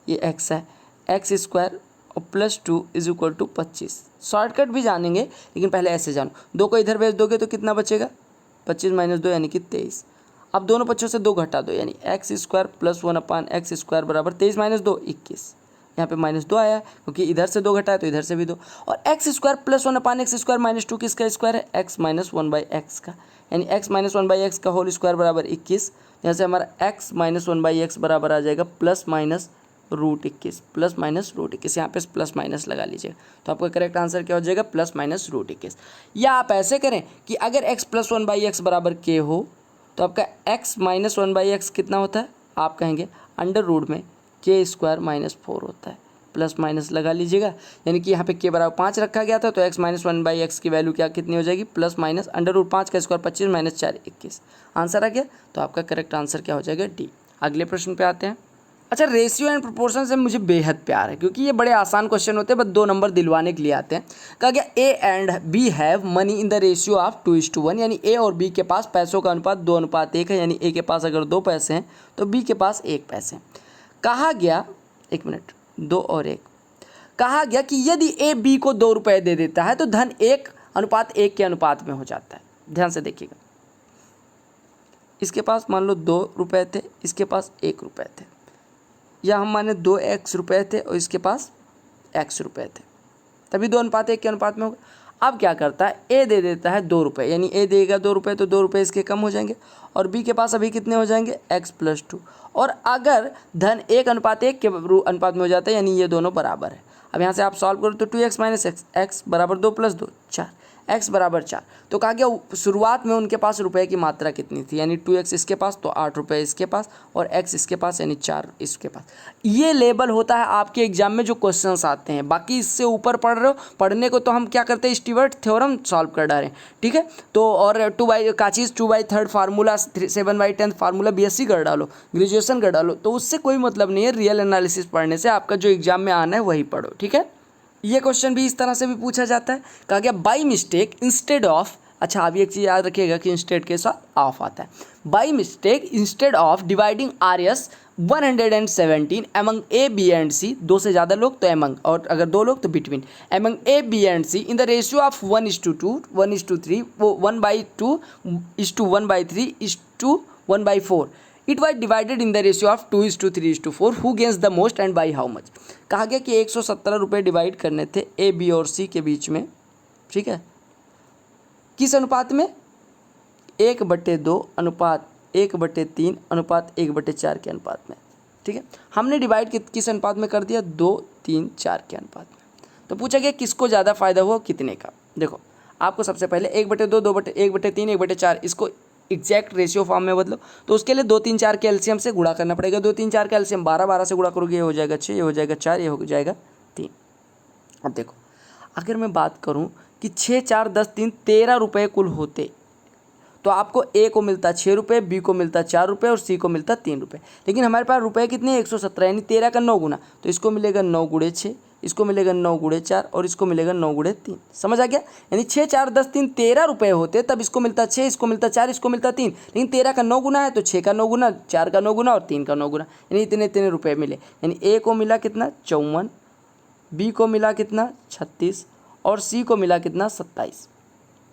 ये x है, x² और +2 = 25। शॉर्टकट भी जानेंगे लेकिन पहले ऐसे जानो, 2 को इधर भेज दोगे तो कितना बचेगा 25 - 2 यानी कि 23। अब दोनों पक्षों से 2 घटा दो, यानी x² + 1/x² बराबर 23 - 2 21। यहाँ पे -2 आया क्योंकि इधर से 2 घटा है तो इधर से भी 2। और x² + 1/x² - 2 किसका स्क्वायर है x - 1/x का, यानी x - 1/x का होल स्क्वायर बराबर 21। यहाँ से हमारा x - 1/x बराबर आ जाएगा ±√21 +-√21। यहाँ पे प्लस माइनस लगा लीजिए तो आपका करेक्ट आंसर क्या हो जाएगा +-√21। या आप ऐसे करें कि अगर x + 1/x बराबर k हो तो आपका x - 1/x कितना होता है, आप कहेंगे अंडर रूट में k² - 4 होता है, प्लस माइनस लगा लीजिएगा, यानी कि यहाँ पे k बराबर 5 रखा गया था तो x - 1/x की वैल्यू क्या कितनी हो जाएगी +- अंडर रूट 5 का स्क्वायर 25 - 4 21। आंसर आ गया, तो आपका करेक्ट आंसर क्या हो जाएगा डी। अगले प्रश्न पे आते हैं। अच्छा, रेशियो एंड प्रोपोर्शन से मुझे बेहद प्यार है क्योंकि ये बड़े आसान क्वेश्चन होते हैं, बस 2 नंबर दिलवाने के लिए आते हैं। कहा गया A and B have money in the ratio of 2:1, यानी ए और बी के पास पैसों का अनुपात 2:1 है, यानी ए के पास अगर 2 पैसे हैं तो बी के पास 1 पैसे हैं। कहा गया 1 मिनट 2 और 1, कहा गया कि यदि ए बी को 2 रुपये दे देता है तो धन 1:1 के अनुपात में हो जाता है। ध्यान से देखिएगा, इसके पास मान लो 2 रुपये थे, इसके पास 1 रुपये थे, या हम माने 2x रुपये थे और इसके पास x रुपये थे, तभी 2:1 के अनुपात में होगा। अब क्या करता है, ए दे देता है 2 रुपये, यानी ए देगा 2 रुपये तो 2 रुपये इसके कम हो जाएंगे, और बी के पास अभी कितने हो जाएंगे, x+2। और अगर धन 1:1 के अनुपात में हो जाता है, यानी ये दोनों बराबर है। अब यहाँ से आप सॉल्व करो तो 2x - x, x = 2 + 2 4, x = 4। तो कहा गया शुरुआत में उनके पास रुपए की मात्रा कितनी थी, यानी 2x इसके पास तो 8 रुपये इसके पास, और x इसके पास यानी 4 इसके पास। ये लेबल होता है आपके एग्जाम में जो क्वेश्चंस आते हैं। बाकी इससे ऊपर पढ़ रहे हो, पढ़ने को तो हम क्या करते हैं, स्टीवर्ट थ्योरम सॉल्व कर डालें, ठीक है। तो और 2/3 फार्मूला, 7/10 फार्मूला BSc कर डालो, ग्रेजुएशन कर डालो, तो उससे कोई मतलब नहीं है। रियल एनालिसिस पढ़ने से आपका जो एग्जाम में आना है वही पढ़ो, ठीक है। ये क्वेश्चन भी इस तरह से भी पूछा जाता है। कहा गया बाई मिस्टेक इंस्टेड ऑफ, अच्छा अभी एक चीज़ याद रखिएगा कि इंस्टेड के साथ ऑफ आता है। By mistake instead of dividing RS 117 among A, B and C, 2 से ज़्यादा लोग तो एमंग, और अगर 2 लोग तो between, among A, B and C in the ratio of 1:2, 1:3, वो 1/2 1/3 1/4, it was divided in the ratio of 2:3:4, who gains the most and by how much. कहा गया कि 117 रुपये डिवाइड करने थे ए, बी और सी के बीच में, ठीक है, किस अनुपात में, 1/2 अनुपात 1/3 अनुपात 1/4 के अनुपात में, ठीक है। हमने डिवाइड किस अनुपात में कर दिया, 2, 3, 4 के अनुपात में। तो पूछा गया किसको ज़्यादा फायदा हुआ, कितने का। देखो आपको सबसे पहले 1/2, 1/3, 1/4 इसको एग्जैक्ट रेशियो फॉर्म में बदलो, तो उसके लिए 2, 3, 4 के एलसीएम से गुणा करना पड़ेगा। 2, 3, 4 के एलसीएम 12, 12 से गुणा करोगे ये हो जाएगा 6, ये हो जाएगा 4, ये हो जाएगा 3। अब देखो अगर मैं बात करूं कि 6, 4, 10, 3 13 रुपये कुल होते, तो आपको ए को मिलता 6 रुपये, बी को मिलता 4 रुपये और सी को मिलता 3 रुपये। लेकिन हमारे पास रुपये कितने, 117, यानी 13 का 9 गुना, तो इसको मिलेगा 9 × 6, इसको मिलेगा 9 × 4 और इसको मिलेगा 9 × 3। समझ आ गया, यानी 6, 4, 10, 3 13 रुपये होते, तब इसको मिलता 6, इसको मिलता 4, इसको मिलता 3, लेकिन 13 का 9 गुना है तो 6 का 9 गुना, 4 का 9 गुना और 3 का 9 गुना, यानी इतने रुपये मिले। यानी ए को मिला कितना, 54, बी को मिला कितना, 36 और सी को मिला कितना, 27।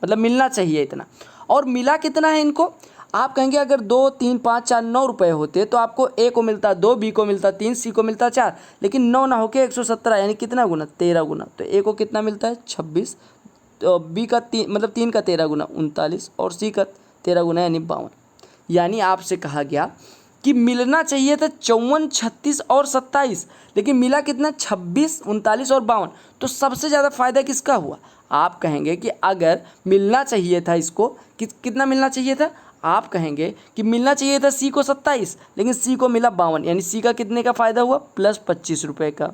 मतलब मिलना चाहिए इतना, और मिला कितना है इनको। आप कहेंगे अगर 2, 3, 5, 4, 9 रुपये होते तो आपको ए को मिलता 2, बी को मिलता 3, सी को मिलता 4, लेकिन 9 ना होके 117, यानी कितना गुना, 13 गुना। तो ए को कितना मिलता है, 26, तो बी का 3 मतलब 3 का 13 गुना 39 और सी का 13 गुना यानी 52। यानी आपसे कहा गया कि मिलना चाहिए था 54, 36 और 27, लेकिन मिला कितना, 26, 39 और 52। तो सबसे ज़्यादा फायदा किसका हुआ। आप कहेंगे कि अगर मिलना चाहिए था इसको, कितना मिलना चाहिए था, आप कहेंगे कि मिलना चाहिए था सी को 27, लेकिन सी को मिला 52, यानी सी का कितने का फ़ायदा हुआ, +25 रुपये का।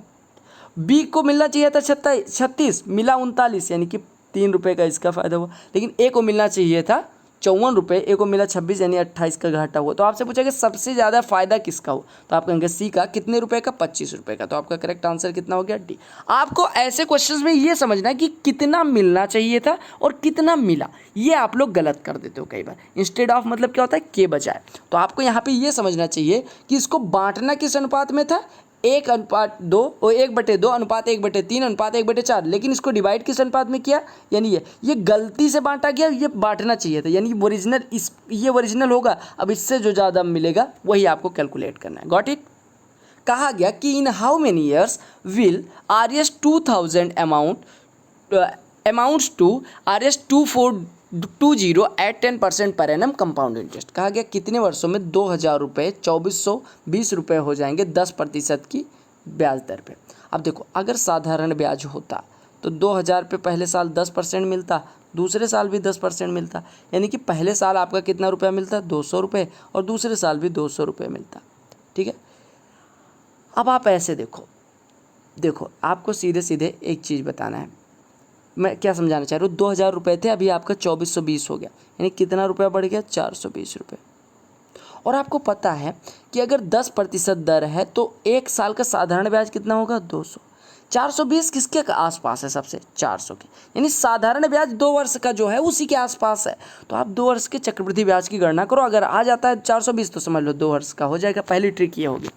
बी को मिलना चाहिए था 36, मिला 39, यानी कि 3 रुपये का इसका फ़ायदा हुआ। लेकिन ए को मिलना चाहिए था 54 रुपये, ए को मिला 26, यानी 28 का घाटा हुआ। तो आपसे पूछा कि सबसे ज़्यादा फायदा किसका हो, तो आप कहेंगे सी का। कितने रुपए का, 25 रुपये का। तो आपका करेक्ट आंसर कितना हो गया, डी। आपको ऐसे क्वेश्चंस में ये समझना है कि कितना मिलना चाहिए था और कितना मिला। ये आप लोग गलत कर देते हो कई बार। इंस्टेड ऑफ मतलब क्या होता है, के बजाय। तो आपको यहाँ पे ये समझना चाहिए कि इसको बांटना किस अनुपात में था, 1:2 और 1/2 अनुपात 1/3 अनुपात 1/4, लेकिन इसको डिवाइड किस अनुपात में किया, यानी ये गलती से बांटा गया, ये बांटना चाहिए था, यानी ओरिजिनल ये ओरिजिनल होगा। अब इससे जो ज़्यादा मिलेगा वही आपको कैलकुलेट करना है। Got it. कहा गया कि in how many years will RS 2000 amounts to RS 2420 at 10% per annum compound interest. कहा गया कितने वर्षों में 2000 रुपये 2420 रुपये हो जाएंगे 10% की ब्याज दर पे। अब देखो अगर साधारण ब्याज होता तो 2000 पे पहले साल 10% मिलता, दूसरे साल भी 10% मिलता, यानी कि पहले साल आपका कितना रुपया मिलता, 200 रुपये, और दूसरे साल भी 200 रुपये मिलता। ठीक है, अब आप ऐसे देखो आपको सीधे सीधे एक चीज़ बताना है। मैं क्या समझाना चाह रहा हूँ, 2000 रुपये थे, अभी आपका 2420 हो गया, यानी कितना रुपया बढ़ गया, 420 रुपये। और आपको पता है कि अगर 10% दर है तो 1 साल का साधारण ब्याज कितना होगा 200। 420 किसके आसपास है सबसे 400 के, यानी साधारण ब्याज 2 वर्ष का जो है उसी के आसपास है। तो आप 2 वर्ष के चक्रवृद्धि ब्याज की गणना करो, अगर आ जाता है 420 तो समझ लो 2 वर्ष का हो जाएगा। पहली ट्रिक ये होगी,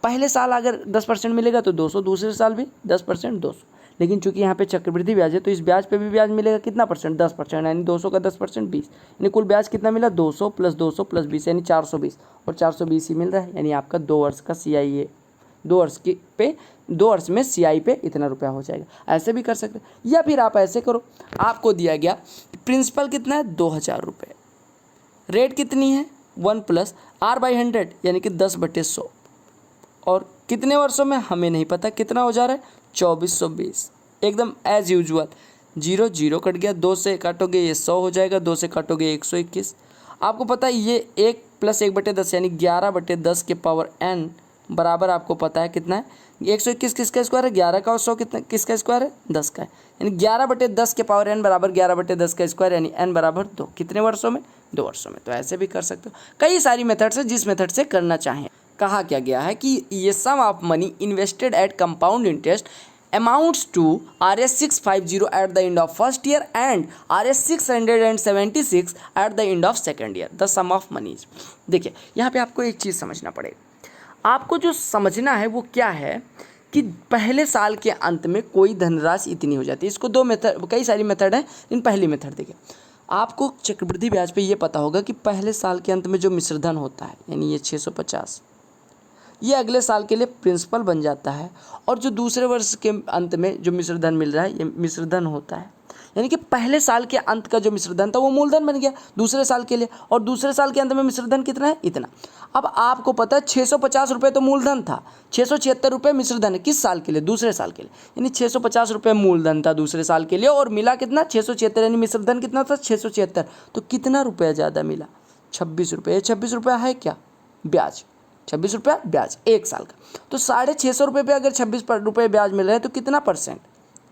पहले साल अगर 10% मिलेगा तो 200, दूसरे साल भी 10% 200, लेकिन चूंकि यहाँ पे चक्रवृद्धि ब्याज है तो इस ब्याज पे भी ब्याज मिलेगा कितना परसेंट 10%, यानी 200 का 10% 20, यानी कुल ब्याज कितना मिला 200 + 200 + 20 यानी 420, और 420 ही मिल रहा है, यानी आपका 2 वर्ष का CI है, 2 वर्ष में CI पे इतना रुपया हो जाएगा। ऐसे भी कर सकते हैं, या फिर आप ऐसे करो, आपको दिया गया प्रिंसिपल कितना है 2000 रुपये, रेट कितनी है 1 + R/100 यानी कि 10/100, और कितने वर्षों में हमें नहीं पता, कितना हो जा रहा है 2420, एकदम एज यूजुअल। 0 0 कट गया, 2 से काटोगे ये 100 हो जाएगा, 2 से काटोगे 121। आपको पता है ये 1 + 1/10 यानी 11/10 के पावर n बराबर आपको पता है कितना है 121 किसका स्क्वायर है 11 का, और 100 कितना किसका स्क्वायर है 10 का है, यानी 11/10 के पावर n बराबर 11/10 का स्क्वायर, यानी n बराबर 2। कितने वर्षों में 2 वर्षों में। तो ऐसे भी कर सकते हो, कई सारी मेथड से, जिस मेथड से करना चाहें। कहा क्या गया है कि ये sum of money invested at compound interest amounts to Rs 650 at the end of first year and Rs 676 at the end of second year, the sum of money। देखिए यहाँ पे आपको एक चीज़ समझना पड़ेगा, आपको जो समझना है वो क्या है कि पहले साल के अंत में कोई धनराशि इतनी हो जाती है। इसको 2 मेथड, कई सारी मेथड है, इन पहली मेथड देखिए, आपको चक्रवृद्धि ब्याज पे ये पता होगा कि पहले साल के अंत में जो मिश्रधन होता है, यानी ये 650, ये अगले साल के लिए प्रिंसिपल बन जाता है, और जो दूसरे वर्ष के अंत में जो मिश्रधन मिल रहा है ये मिश्रधन होता है, यानी कि पहले साल के अंत का जो मिश्रधन था वो मूलधन बन गया दूसरे साल के लिए, और दूसरे साल के अंत में मिश्रधन कितना है इतना। अब आपको पता है 650 रुपये तो मूलधन था, 676 रुपये मिश्रधन है, किस साल के लिए दूसरे साल के लिए, यानी 650 रुपये मूलधन था दूसरे साल के लिए, और मिला कितना 676, यानी मिश्रधन कितना था 676, तो कितना रुपया ज़्यादा मिला 26 रुपये। 26 रुपया है क्या ब्याज, 26 रुपया ब्याज 1 साल का, तो 650 रुपये पे अगर 26 रुपये ब्याज मिल रहा है तो कितना परसेंट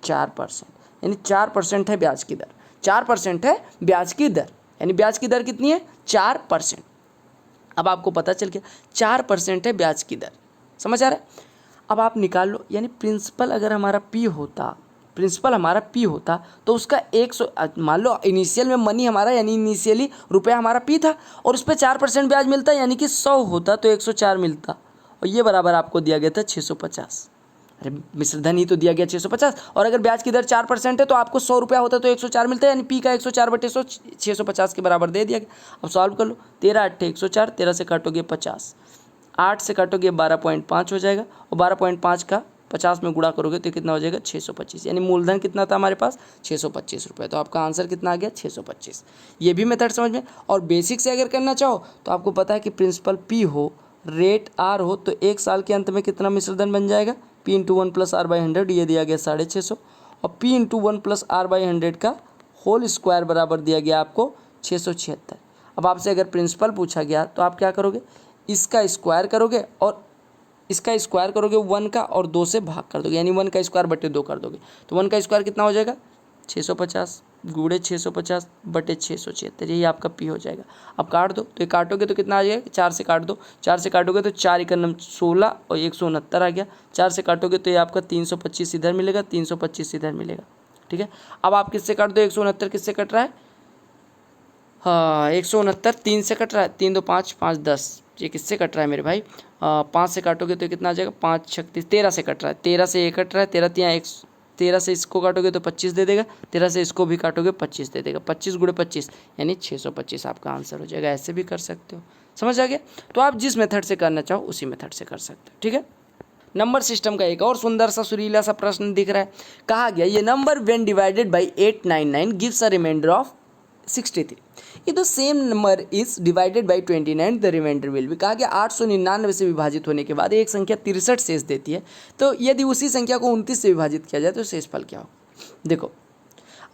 4%, यानी 4% है ब्याज की दर, 4% है ब्याज की दर, यानी ब्याज की दर कितनी है 4%। अब आपको पता चल गया 4% है ब्याज की दर, समझ आ रहा है। अब आप निकाल लो, यानी प्रिंसिपल अगर हमारा P होता, प्रिंसिपल हमारा P होता तो उसका 100, मान लो इनिशियल में मनी हमारा, यानी इनिशियली रुपया हमारा P था, और उस पर 4% ब्याज मिलता, यानी कि 100 होता तो 104 मिलता, और ये बराबर आपको दिया गया था 650। अरे मिश्रधन ही तो दिया गया 650, और अगर ब्याज की दर 4% है तो आपको 100 रुपया होता तो 104 मिलता है, यानी P का 104/100 650 के बराबर दे दिया गया। अब सॉल्व कर लो, 13 8 104, 13 से काटोगे 50, 8 से काटोगे 12.5 हो जाएगा, और 12.5 का 50 में गुणा करोगे तो कितना हो जाएगा 625, यानी मूलधन कितना था हमारे पास 625 रुपये। तो आपका आंसर कितना आ गया 625। ये भी मेथड समझ में। और बेसिक से अगर करना चाहो तो आपको पता है कि प्रिंसिपल P हो, रेट R हो, तो 1 साल के अंत में कितना मिश्रधन बन जाएगा P × 1 + R/100, ये दिया गया 650, और P × 1 + R/100 का होल स्क्वायर बराबर दिया गया आपको 676। अब आपसे अगर प्रिंसिपल पूछा गया तो आप क्या करोगे, इसका स्क्वायर करोगे और इसका स्क्वायर करोगे 1 का, और 2 से भाग कर दोगे, यानी 1 का स्क्वायर बटे 2 कर दोगे, तो 1 का स्क्वायर कितना हो जाएगा 650 गुणे 650 बटे 676, यही आपका P हो जाएगा। अब काट दो, तो ये काटोगे तो कितना आ जाएगा 4 से काट दो, 4 से काटोगे तो 4 × 9 16 और 169 आ गया, 4 से काटोगे तो ये आपका 325 इधर मिलेगा, 325 इधर मिलेगा, ठीक है। अब आप किससे काट दो, 169 किससे कट रहा है, हाँ 169 3 से कट रहा है, 3 2 5 5 10, ये किससे कट रहा है मेरे भाई, 5 से काटोगे तो कितना आ जाएगा 5 36, 13 से कट रहा है, 13 से ये कट रहा है, 13 3 13 से इसको काटोगे तो 25 दे देगा, 13 से इसको भी काटोगे 25 दे देगा, 25 × 25 यानी 625 आपका आंसर हो जाएगा। ऐसे भी कर सकते हो, समझ आ गया। तो आप जिस मेथड से करना चाहो उसी मेथड से कर सकते हो, ठीक है। नंबर सिस्टम का एक और सुंदर सा सुरीला सा प्रश्न दिख रहा है, कहा गया ये number when divided by 899 gives a remainder of 63, if the same number is divided by 29 the remainder will be। कहा गया 899 से विभाजित होने के बाद एक संख्या 63 शेष देती है, तो यदि उसी संख्या को 29 से विभाजित किया जाए तो शेषफल क्या हो। देखो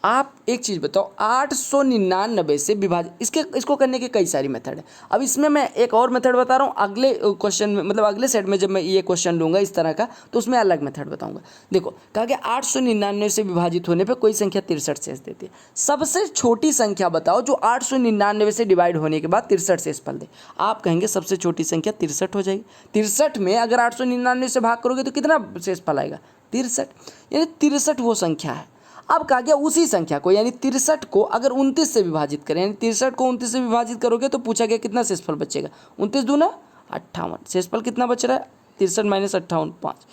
आप एक चीज़ बताओ, 899 से विभाजित, इसको करने के कई सारी मेथड है। अब इसमें मैं एक और मेथड बता रहा हूँ, अगले क्वेश्चन में मतलब अगले सेट में जब मैं ये क्वेश्चन लूँगा इस तरह का तो उसमें अलग मेथड बताऊँगा। देखो कहा गया 899 से विभाजित होने पर कोई संख्या 63 शेष देती है। सबसे छोटी संख्या बताओ जो 899 से डिवाइड होने के बाद 63 शेष फल दे। आप कहेंगे सबसे छोटी संख्या 63 हो जाएगी। 63 में अगर 899 से भाग करोगे तो कितना शेष फल आएगा? 63, यानी 63 वो संख्या है। अब कहा गया उसी संख्या को यानी 63 को अगर 29 से विभाजित करें, यानी 63 को 29 से विभाजित करोगे तो पूछा गया कितना शेषफल बचेगा? 29 दूना 58, शेषफल कितना बच रहा है? 63 माइनस 58 5।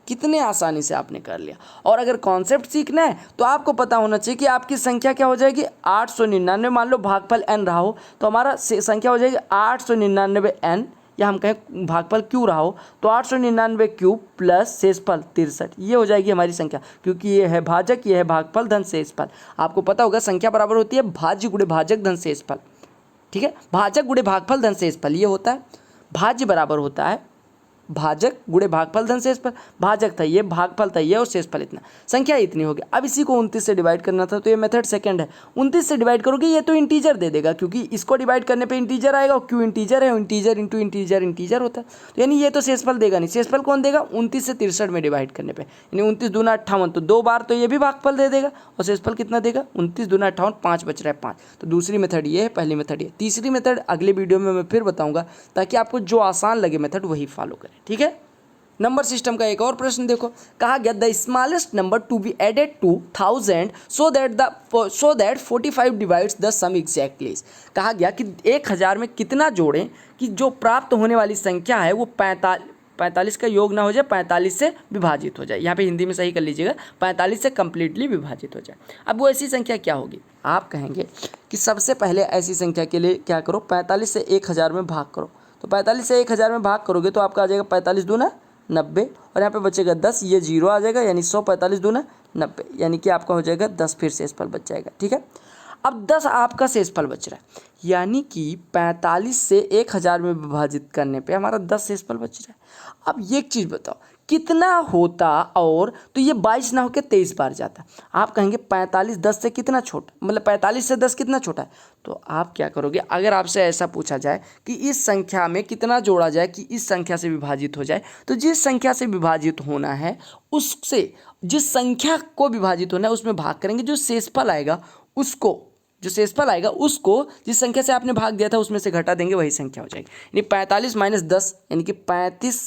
कितने आसानी से आपने कर लिया। और अगर कॉन्सेप्ट सीखना है तो आपको पता होना चाहिए कि आपकी संख्या क्या हो जाएगी? 899, मान लो भागफल n रहा हो तो हमारा संख्या हो जाएगी 899 n, या हम कहें भागफल क्यू रहा हो तो 899 क्यूब प्लस शेषफल 63, ये हो जाएगी हमारी संख्या। क्योंकि ये है भाजक, ये है भागफल धन शेषफल। आपको पता होगा संख्या बराबर होती है भाज्य गुणे भाजक धन शेषफल, ठीक है। भाजक गुणे भागफल धन शेषफल ये होता है। भाज्य बराबर होता है भाजक गुणे भागफल धन शेषफल। भाजक था ये, भागफल था ये और शेषफल इतना, संख्या इतनी होगी। अब इसी को 29 से डिवाइड करना था तो ये मेथड सेकंड है। 29 से डिवाइड करोगे ये तो इंटीजर दे देगा, क्योंकि इसको डिवाइड करने पे इंटीजर आएगा और क्यों इंटीजर है, इंटीजर इंटू इंटीजर इंटीजर होता है, तो यानी ये तो शेषफल देगा नहीं। शेषफल कौन देगा? 29 से 63 में डिवाइड करने पर, यानी 29 दूना 58, तो 2 बार तो ये भी भागफल दे देगा और शेषफल कितना देगा? 29 दूना 58, 5 बच रहा है 5। तो दूसरी मेथड ये है, पहली मेथड ये। तीसरी मेथड अगले वीडियो में मैं फिर बताऊंगा ताकि आपको जो आसान लगे मेथड वही फॉलो करें, ठीक है। नंबर सिस्टम का एक और प्रश्न देखो, कहा गया the smallest number to be added to 1000 so that 45 divides the sum exactly. कहा गया कि 1000 में कितना जोड़ें कि जो प्राप्त होने वाली संख्या है वो 45 का योग ना हो जाए, 45 से विभाजित हो जाए। यहाँ पे हिंदी में सही कर लीजिएगा, 45 से कंप्लीटली विभाजित हो जाए। अब वो ऐसी संख्या क्या होगी? आप कहेंगे कि सबसे पहले ऐसी संख्या के लिए क्या करो, 45 से 1000 में भाग करो। तो 45 से 1000 में भाग करोगे तो आपका आ जाएगा 45 दूना 90, और यहाँ पे बचेगा 10, ये 0 आ जाएगा, यानी 100 45 दूना 90, यानी कि आपका हो जाएगा 10 फिर शेषफल बच जाएगा, ठीक है। अब 10 आपका शेषफल बच रहा है, यानी कि 45 से 1000 में विभाजित करने पे हमारा 10 शेषफल बच रहा है। अब ये एक चीज़ बताओ कितना होता, और तो ये 22 ना होकर 23 बार जाता। आप कहेंगे 45 10 से कितना छोटा, मतलब 45 से 10 कितना छोटा है, तो आप क्या करोगे? अगर आपसे ऐसा पूछा जाए कि इस संख्या में कितना जोड़ा जाए कि इस संख्या से विभाजित हो जाए, तो जिस संख्या से विभाजित होना है उससे, जिस संख्या को विभाजित होना है उसमें भाग करेंगे, जो शेषफल आएगा उसको, जो शेषफल आएगा उसको जिस संख्या से आपने भाग दिया था उसमें से घटा देंगे, वही संख्या हो जाएगी। यानी 45 माइनस 10 यानी कि 35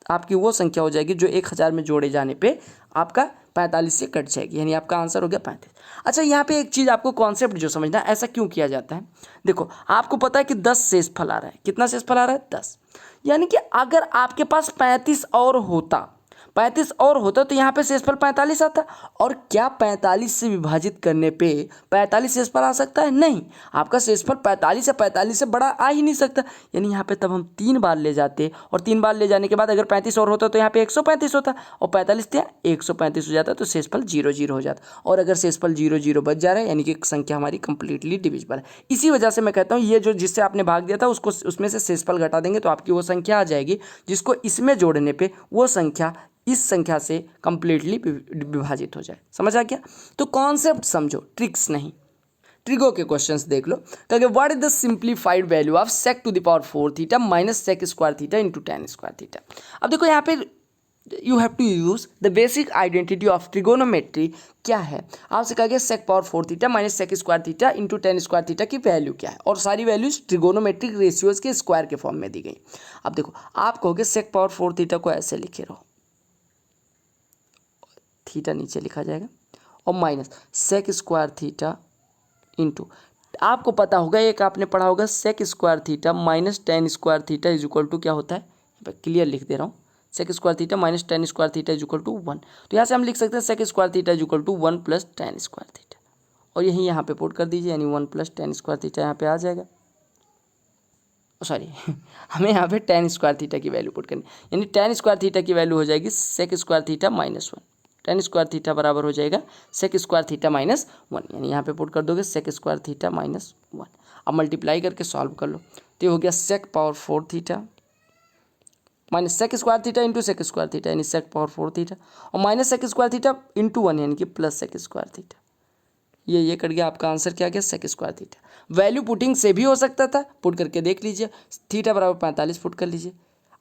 आपकी वो संख्या हो जाएगी जो 1000 में जोड़े जाने पे आपका 45 से कट जाएगी, यानी आपका आंसर हो गया 35। अच्छा, यहाँ पे एक चीज़ आपको कॉन्सेप्ट जो समझना है, ऐसा क्यों किया जाता है। देखो आपको पता है कि 10 शेषफल आ रहा है, कितना शेषफल आ रहा है? 10, यानी कि अगर आपके पास 35 और होता तो यहाँ पे शेषफल 45 आता, और क्या 45 से विभाजित करने पे 45 शेषफल आ सकता है? नहीं, आपका शेषफल 45 से बड़ा आ ही नहीं सकता। यानी यहाँ पे तब हम 3 बार ले जाते, और 3 बार ले जाने के बाद अगर 35 और होता तो यहाँ पे 135 होता, और 45 था 135 हो जाता, तो शेषफल 0 0 हो जाता। और अगर शेषफल 0 0 बच जा रहा है यानी कि संख्या हमारी कंप्लीटली डिविजिबल है। इसी वजह से मैं कहता हूँ ये जो जिससे आपने भाग दिया था उसको, उसमें से शेषफल घटा देंगे तो आपकी वो संख्या आ जाएगी जिसको इसमें जोड़ने पर वो संख्या इस संख्या से कंप्लीटली विभाजित हो जाए। समझ आ गया? तो कॉन्सेप्ट समझो, ट्रिक्स नहीं। ट्रिगो के क्वेश्चंस देख लो। कहेंगे what is the simplified value of sec to the power 4 theta minus sec square theta into tan square theta. अब देखो यहाँ पे you have to use the basic identity of trigonometry. क्या है? आपसे कहा गया sec power 4 theta minus sec square theta into tan square theta की वैल्यू क्या है, और सारी वैल्यूज ट्रिगोनोमेट्रिक रेशियोज के स्क्वायर के फॉर्म में दी गई। अब देखो आप कहोगे sec पावर 4 थीटा को ऐसे लिखे रहो, थीटा नीचे लिखा जाएगा, और minus sec square theta into, आपको पता होगा एक आपने पढ़ा होगा sec square theta minus tan square theta is equal to क्या होता है, क्लियर लिख दे रहा हूँ, sec square theta minus tan square theta is equal to 1। तो यहाँ से हम लिख सकते हैं sec square theta is equal to 1 plus tan square theta, और यही यहाँ पे पुट कर दीजिए, यानी 1 प्लस tan स्क्वायर थीटा यहाँ पे आ जाएगा। सॉरी हमें यहाँ पे tan स्क्वायर थीटा की वैल्यू पुट करनी, यानी tan स्क्वायर थीटा की वैल्यू हो जाएगी sec square theta minus 1। tan square theta बराबर हो जाएगा सेक स्क्वायर थीटा माइनस 1, यानी यहाँ पे पुट कर दोगे सेक स्क्वायर थीटा माइनस 1। अब मल्टीप्लाई करके सॉल्व कर लो, तो ये हो गया sec power 4 theta minus sec square theta into sec square theta, यानी सेक पावर 4 थीटा, और minus sec square theta into 1 यानी कि प्लस सेक स्क्वायर थीटा। ये कट गया, आपका आंसर क्या गया sec square theta. Value putting से भी हो सकता था, पुट करके देख लीजिए, थीटा बराबर 45 पुट कर लीजिए।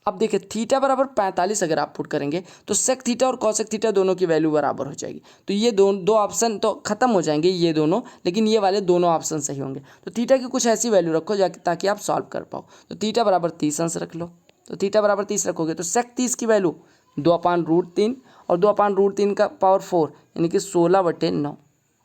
अब देखिए थीटा बराबर 45 अगर आप पुट करेंगे तो सेक थीटा और कॉसेक थीटा दोनों की वैल्यू बराबर हो जाएगी। तो ये दो ऑप्शन तो खत्म हो जाएंगे ये दोनों, लेकिन ये वाले दोनों ऑप्शन सही होंगे। तो थीटा की कुछ ऐसी वैल्यू रखो ताकि आप सॉल्व कर पाओ। तो थीटा बराबर 30 अंश रख लो। तो थीटा बराबर 30 रखोगे तो सेक 30 की वैल्यू 2/√3 और 2/√3 का पावर 4 यानी कि 16/9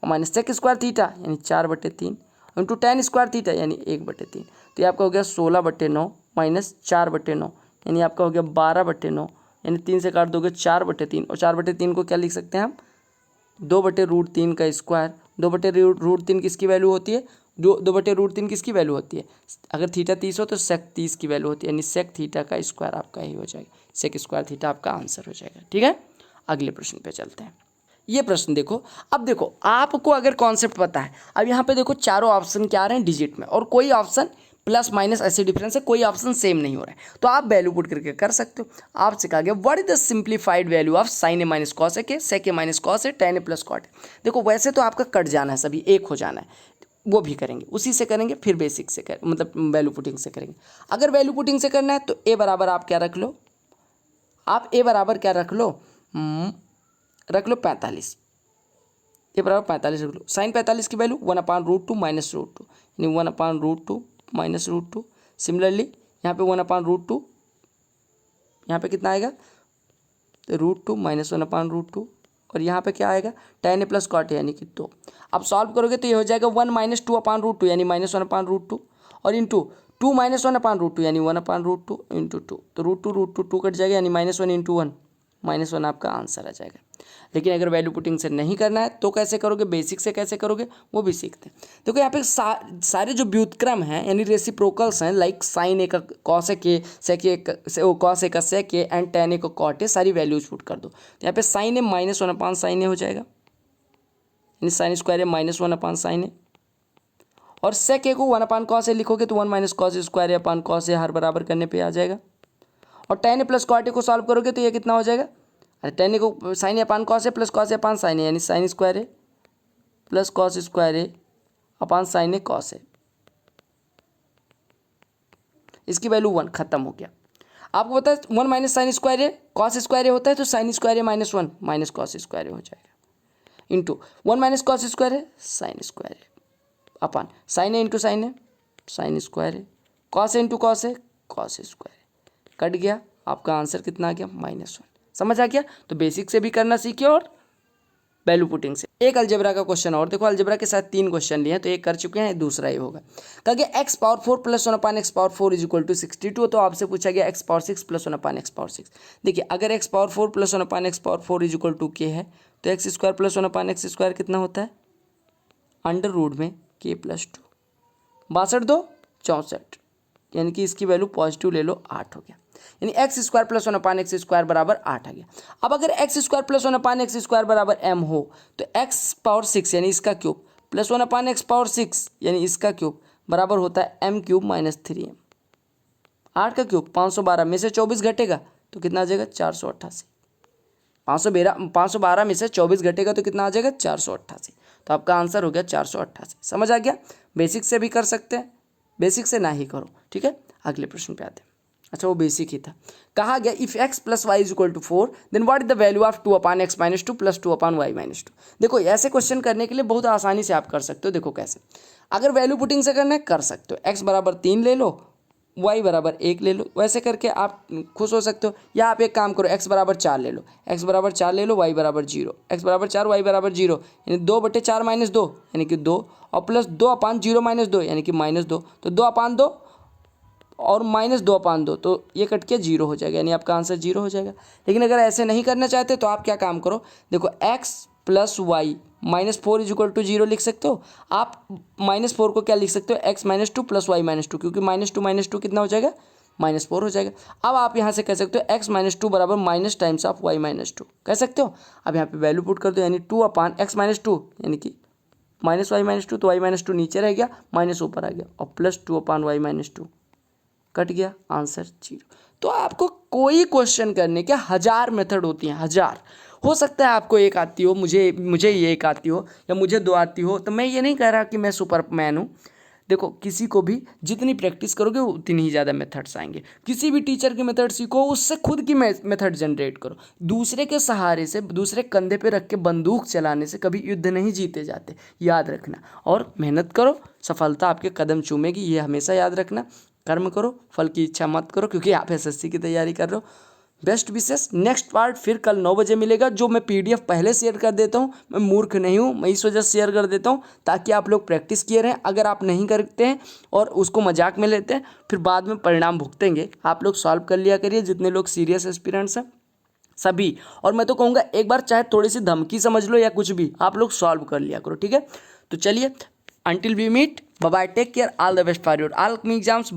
और माइनस सेक स्क्वायर थीटा यानी 4/3 इंटू tan स्क्वायर थीटा यानी 1/3। तो ये आपका हो गया 16/9 माइनस 4/9 यानी आपका हो गया 12/9 यानी 3 से काट दोगे 4/3 और 4/3 को क्या लिख सकते हैं हम 2/√3 का स्क्वायर। 2/√3 किसकी वैल्यू होती है, 2/√3 किसकी वैल्यू होती है, अगर थीटा 30 हो तो सेक 30 की वैल्यू होती है, यानी सेक थीटा का स्क्वायर आपका ही हो जाएगा, सेक स्क्वायर थीटा आपका आंसर हो जाएगा। ठीक है, अगले प्रश्न पे चलते हैं। ये प्रश्न देखो, अब देखो आपको अगर कॉन्सेप्ट पता है, अब यहाँ पे देखो चारों ऑप्शन क्या आ रहे हैं डिजिट में और कोई ऑप्शन प्लस माइनस ऐसे डिफरेंस है, कोई ऑप्शन सेम नहीं हो रहा है, तो आप वैल्यू पुट करके कर सकते हो। आपसे कहा गया what is the simplified value of sine A minus cos A के, sec A minus cos A, tan A plus cot A. देखो वैसे तो आपका कट जाना है, सभी एक हो जाना है, वो भी करेंगे, उसी से करेंगे, फिर बेसिक से मतलब वैल्यू पुटिंग से करेंगे। अगर वैल्यू पुटिंग से करना है तो ए बराबर आप क्या रख लो, आप ए बराबर क्या रख लो, रख लो 45, ए बराबर 45 रख लो। साइन 45 की वैल्यू 1/√2 माइनस √2 यानी 1/√2 माइनस √2। सिमिलरली यहाँ पे 1/√2, यहाँ पे कितना आएगा √2 माइनस 1/√2 और यहाँ पे क्या आएगा tan A plus cot A यानी कि 2। अब सॉल्व करोगे तो ये हो जाएगा 1 माइनस 2/√2 यानी माइनस 1/√2 और इंटू 2 माइनस 1/√2 यानी 1/√2 इंटू 2, तो √2 कट जाएगा यानी -1 इंटू 1 -1 आपका आंसर आ जाएगा। लेकिन अगर वैल्यू पुटिंग से नहीं करना है तो कैसे करोगे, बेसिक से कैसे करोगे वो भी सीखते हैं। देखो यहाँ पे सारे जो व्युत्क्रम हैं यानी रेसिप्रोकल्स हैं, लाइक साइन ए का कॉस ए के, सेक ए कॉस ए का सेक ए एंड tan ए का कॉट ए, सारी वैल्यूज पुट कर दो। तो यहाँ पे साइन ए -1/sin ए हो जाएगा यानी साइन स्क्वायर ए -1/sin ए और सेक ए को 1/cos ए लिखोगे तो 1 - cos square A upon cos A हर बराबर करने पे आ जाएगा। और tan A plus cot A को सॉल्व करोगे तो ये कितना हो जाएगा, अरे tan ए को sign A upon cos A plus cos A upon sign ए यानी sine square A plus cos square A upon sign A cos A, इसकी वैल्यू 1 खत्म हो गया। आपको पता है 1 माइनस साइन स्क्वायर ए कॉस स्क्वायर ए होता है, तो साइन स्क्वायर ए -1 माइनस कॉस स्क्वायर ए हो जाएगा into 1 minus cos square A sine square A upon sign A into sine A sine square A, cos A into cos A cos square A, cut गया, आपका answer कितना आ गया -1। समझ आ गया, तो basic से भी करना सीखिए और वैल्यू पुटिंग से। एक अलजेब्रा का क्वेश्चन और देखो, अलजेब्रा के साथ 3 क्वेश्चन लिए हैं, तो एक कर चुके हैं, दूसरा ही होगा। कहा गया x power 4 plus 1/x power 4 is equal to 62, तो आपसे पूछा गया x power 6 plus 1/x power 6। देखिए अगर x power 4 plus 1/x power 4 is equal to k है तो x square plus 1/x square कितना होता है, अंडर रूट में k प्लस 2, 62 2 64 यानी कि इसकी वैल्यू पॉजिटिव ले लो, 8 हो गया, यानी x square plus 1/x square बराबर 8 आ गया। अब अगर x square plus 1/x square बराबर m हो तो x पावर 6 यानी इसका क्यूब प्लस 1/x पावर 6 यानी इसका क्यूब बराबर होता है m³ माइनस 3m। 8 का क्यूब 512 में से 24 घटेगा तो कितना आ जाएगा 488। 512 में से 24 घटेगा तो कितना आ जाएगा 488, तो आपका आंसर हो गया 488। समझ आ गया, बेसिक से भी कर सकते हैं, बेसिक से ना ही करो। ठीक है, अगले प्रश्न पे आते हैं। अच्छा वो बेसिक ही था। कहा गया if x plus y is equal to 4 then what is the value of 2/x minus 2 plus 2/y minus 2। देखो ऐसे क्वेश्चन करने के लिए बहुत आसानी से आप कर सकते हो। देखो कैसे, अगर वैल्यू पुटिंग से करना है कर सकते हो, x बराबर 3 ले लो, y बराबर 1 ले लो, वैसे करके आप खुश हो सकते हो। या आप एक काम करो, x बराबर 4 ले लो, x बराबर 4 ले लो, y बराबर 0, x बराबर 4 y बराबर 0 यानी 2/4 माइनस 2 यानी कि 2 और प्लस 2/0 माइनस 2 यानी कि -2, तो 2/2 और -2/2, तो ये कट के 0 हो जाएगा, यानी आपका आंसर 0 हो जाएगा। लेकिन अगर ऐसे नहीं करना चाहते तो आप क्या काम करो, देखो x plus y -4 is equal to 0 लिख सकते हो। आप -4 को क्या लिख सकते हो, x -2 प्लस y -2, क्योंकि -2 कितना हो जाएगा -4 हो जाएगा। अब आप यहाँ से कह सकते हो x -2 बराबर माइनस टाइम्स ऑफ y -2 कह सकते हो। अब यहाँ पे वैल्यू पुट कर दो, यानी 2/x -2 यानी कि -y -2, तो y -2 नीचे रह गया, माइनस ऊपर आ गया और प्लस 2/y -2 कट गया, आंसर 0। तो आपको कोई क्वेश्चन करने के 1000 मेथड होती हैं, 1000, हो सकता है आपको एक आती हो, मुझे ये एक आती हो, या मुझे 2 आती हो। तो मैं ये नहीं कह रहा कि मैं सुपरमैन हूँ। देखो, किसी को भी जितनी प्रैक्टिस करोगे उतनी ही ज़्यादा मेथड्स आएंगे। किसी भी टीचर की मेथड सीखो, उससे खुद की मेथड जनरेट करो। दूसरे के सहारे से, दूसरे कंधे पे रख के बंदूक चलाने से कभी युद्ध नहीं जीते जाते, याद रखना। और मेहनत करो, सफलता आपके कदम चूमेगी, ये हमेशा याद रखना। कर्म करो, फल की इच्छा मत करो, क्योंकि आप एसएससी की तैयारी कर रहे हो। बेस्ट विशेष। नेक्स्ट पार्ट फिर कल 9 बजे मिलेगा, जो मैं पीडीएफ पहले शेयर कर देता हूँ। मैं मूर्ख नहीं हूँ, मैं इस वजह से शेयर कर देता हूँ ताकि आप लोग प्रैक्टिस किए रहें। अगर आप नहीं करते हैं और उसको मजाक में लेते हैं, फिर बाद में परिणाम भुगतेंगे। आप लोग सॉल्व कर लिया करिए, जितने लोग सीरियस एस्पिरेंट्स हैं सभी। और मैं तो कहूँगा एक बार चाहे थोड़ी सी धमकी समझ लो या कुछ भी, आप लोग सॉल्व कर लिया करो, ठीक है। तो चलिए, until we meet, bye bye, take care, all the best for your all exams.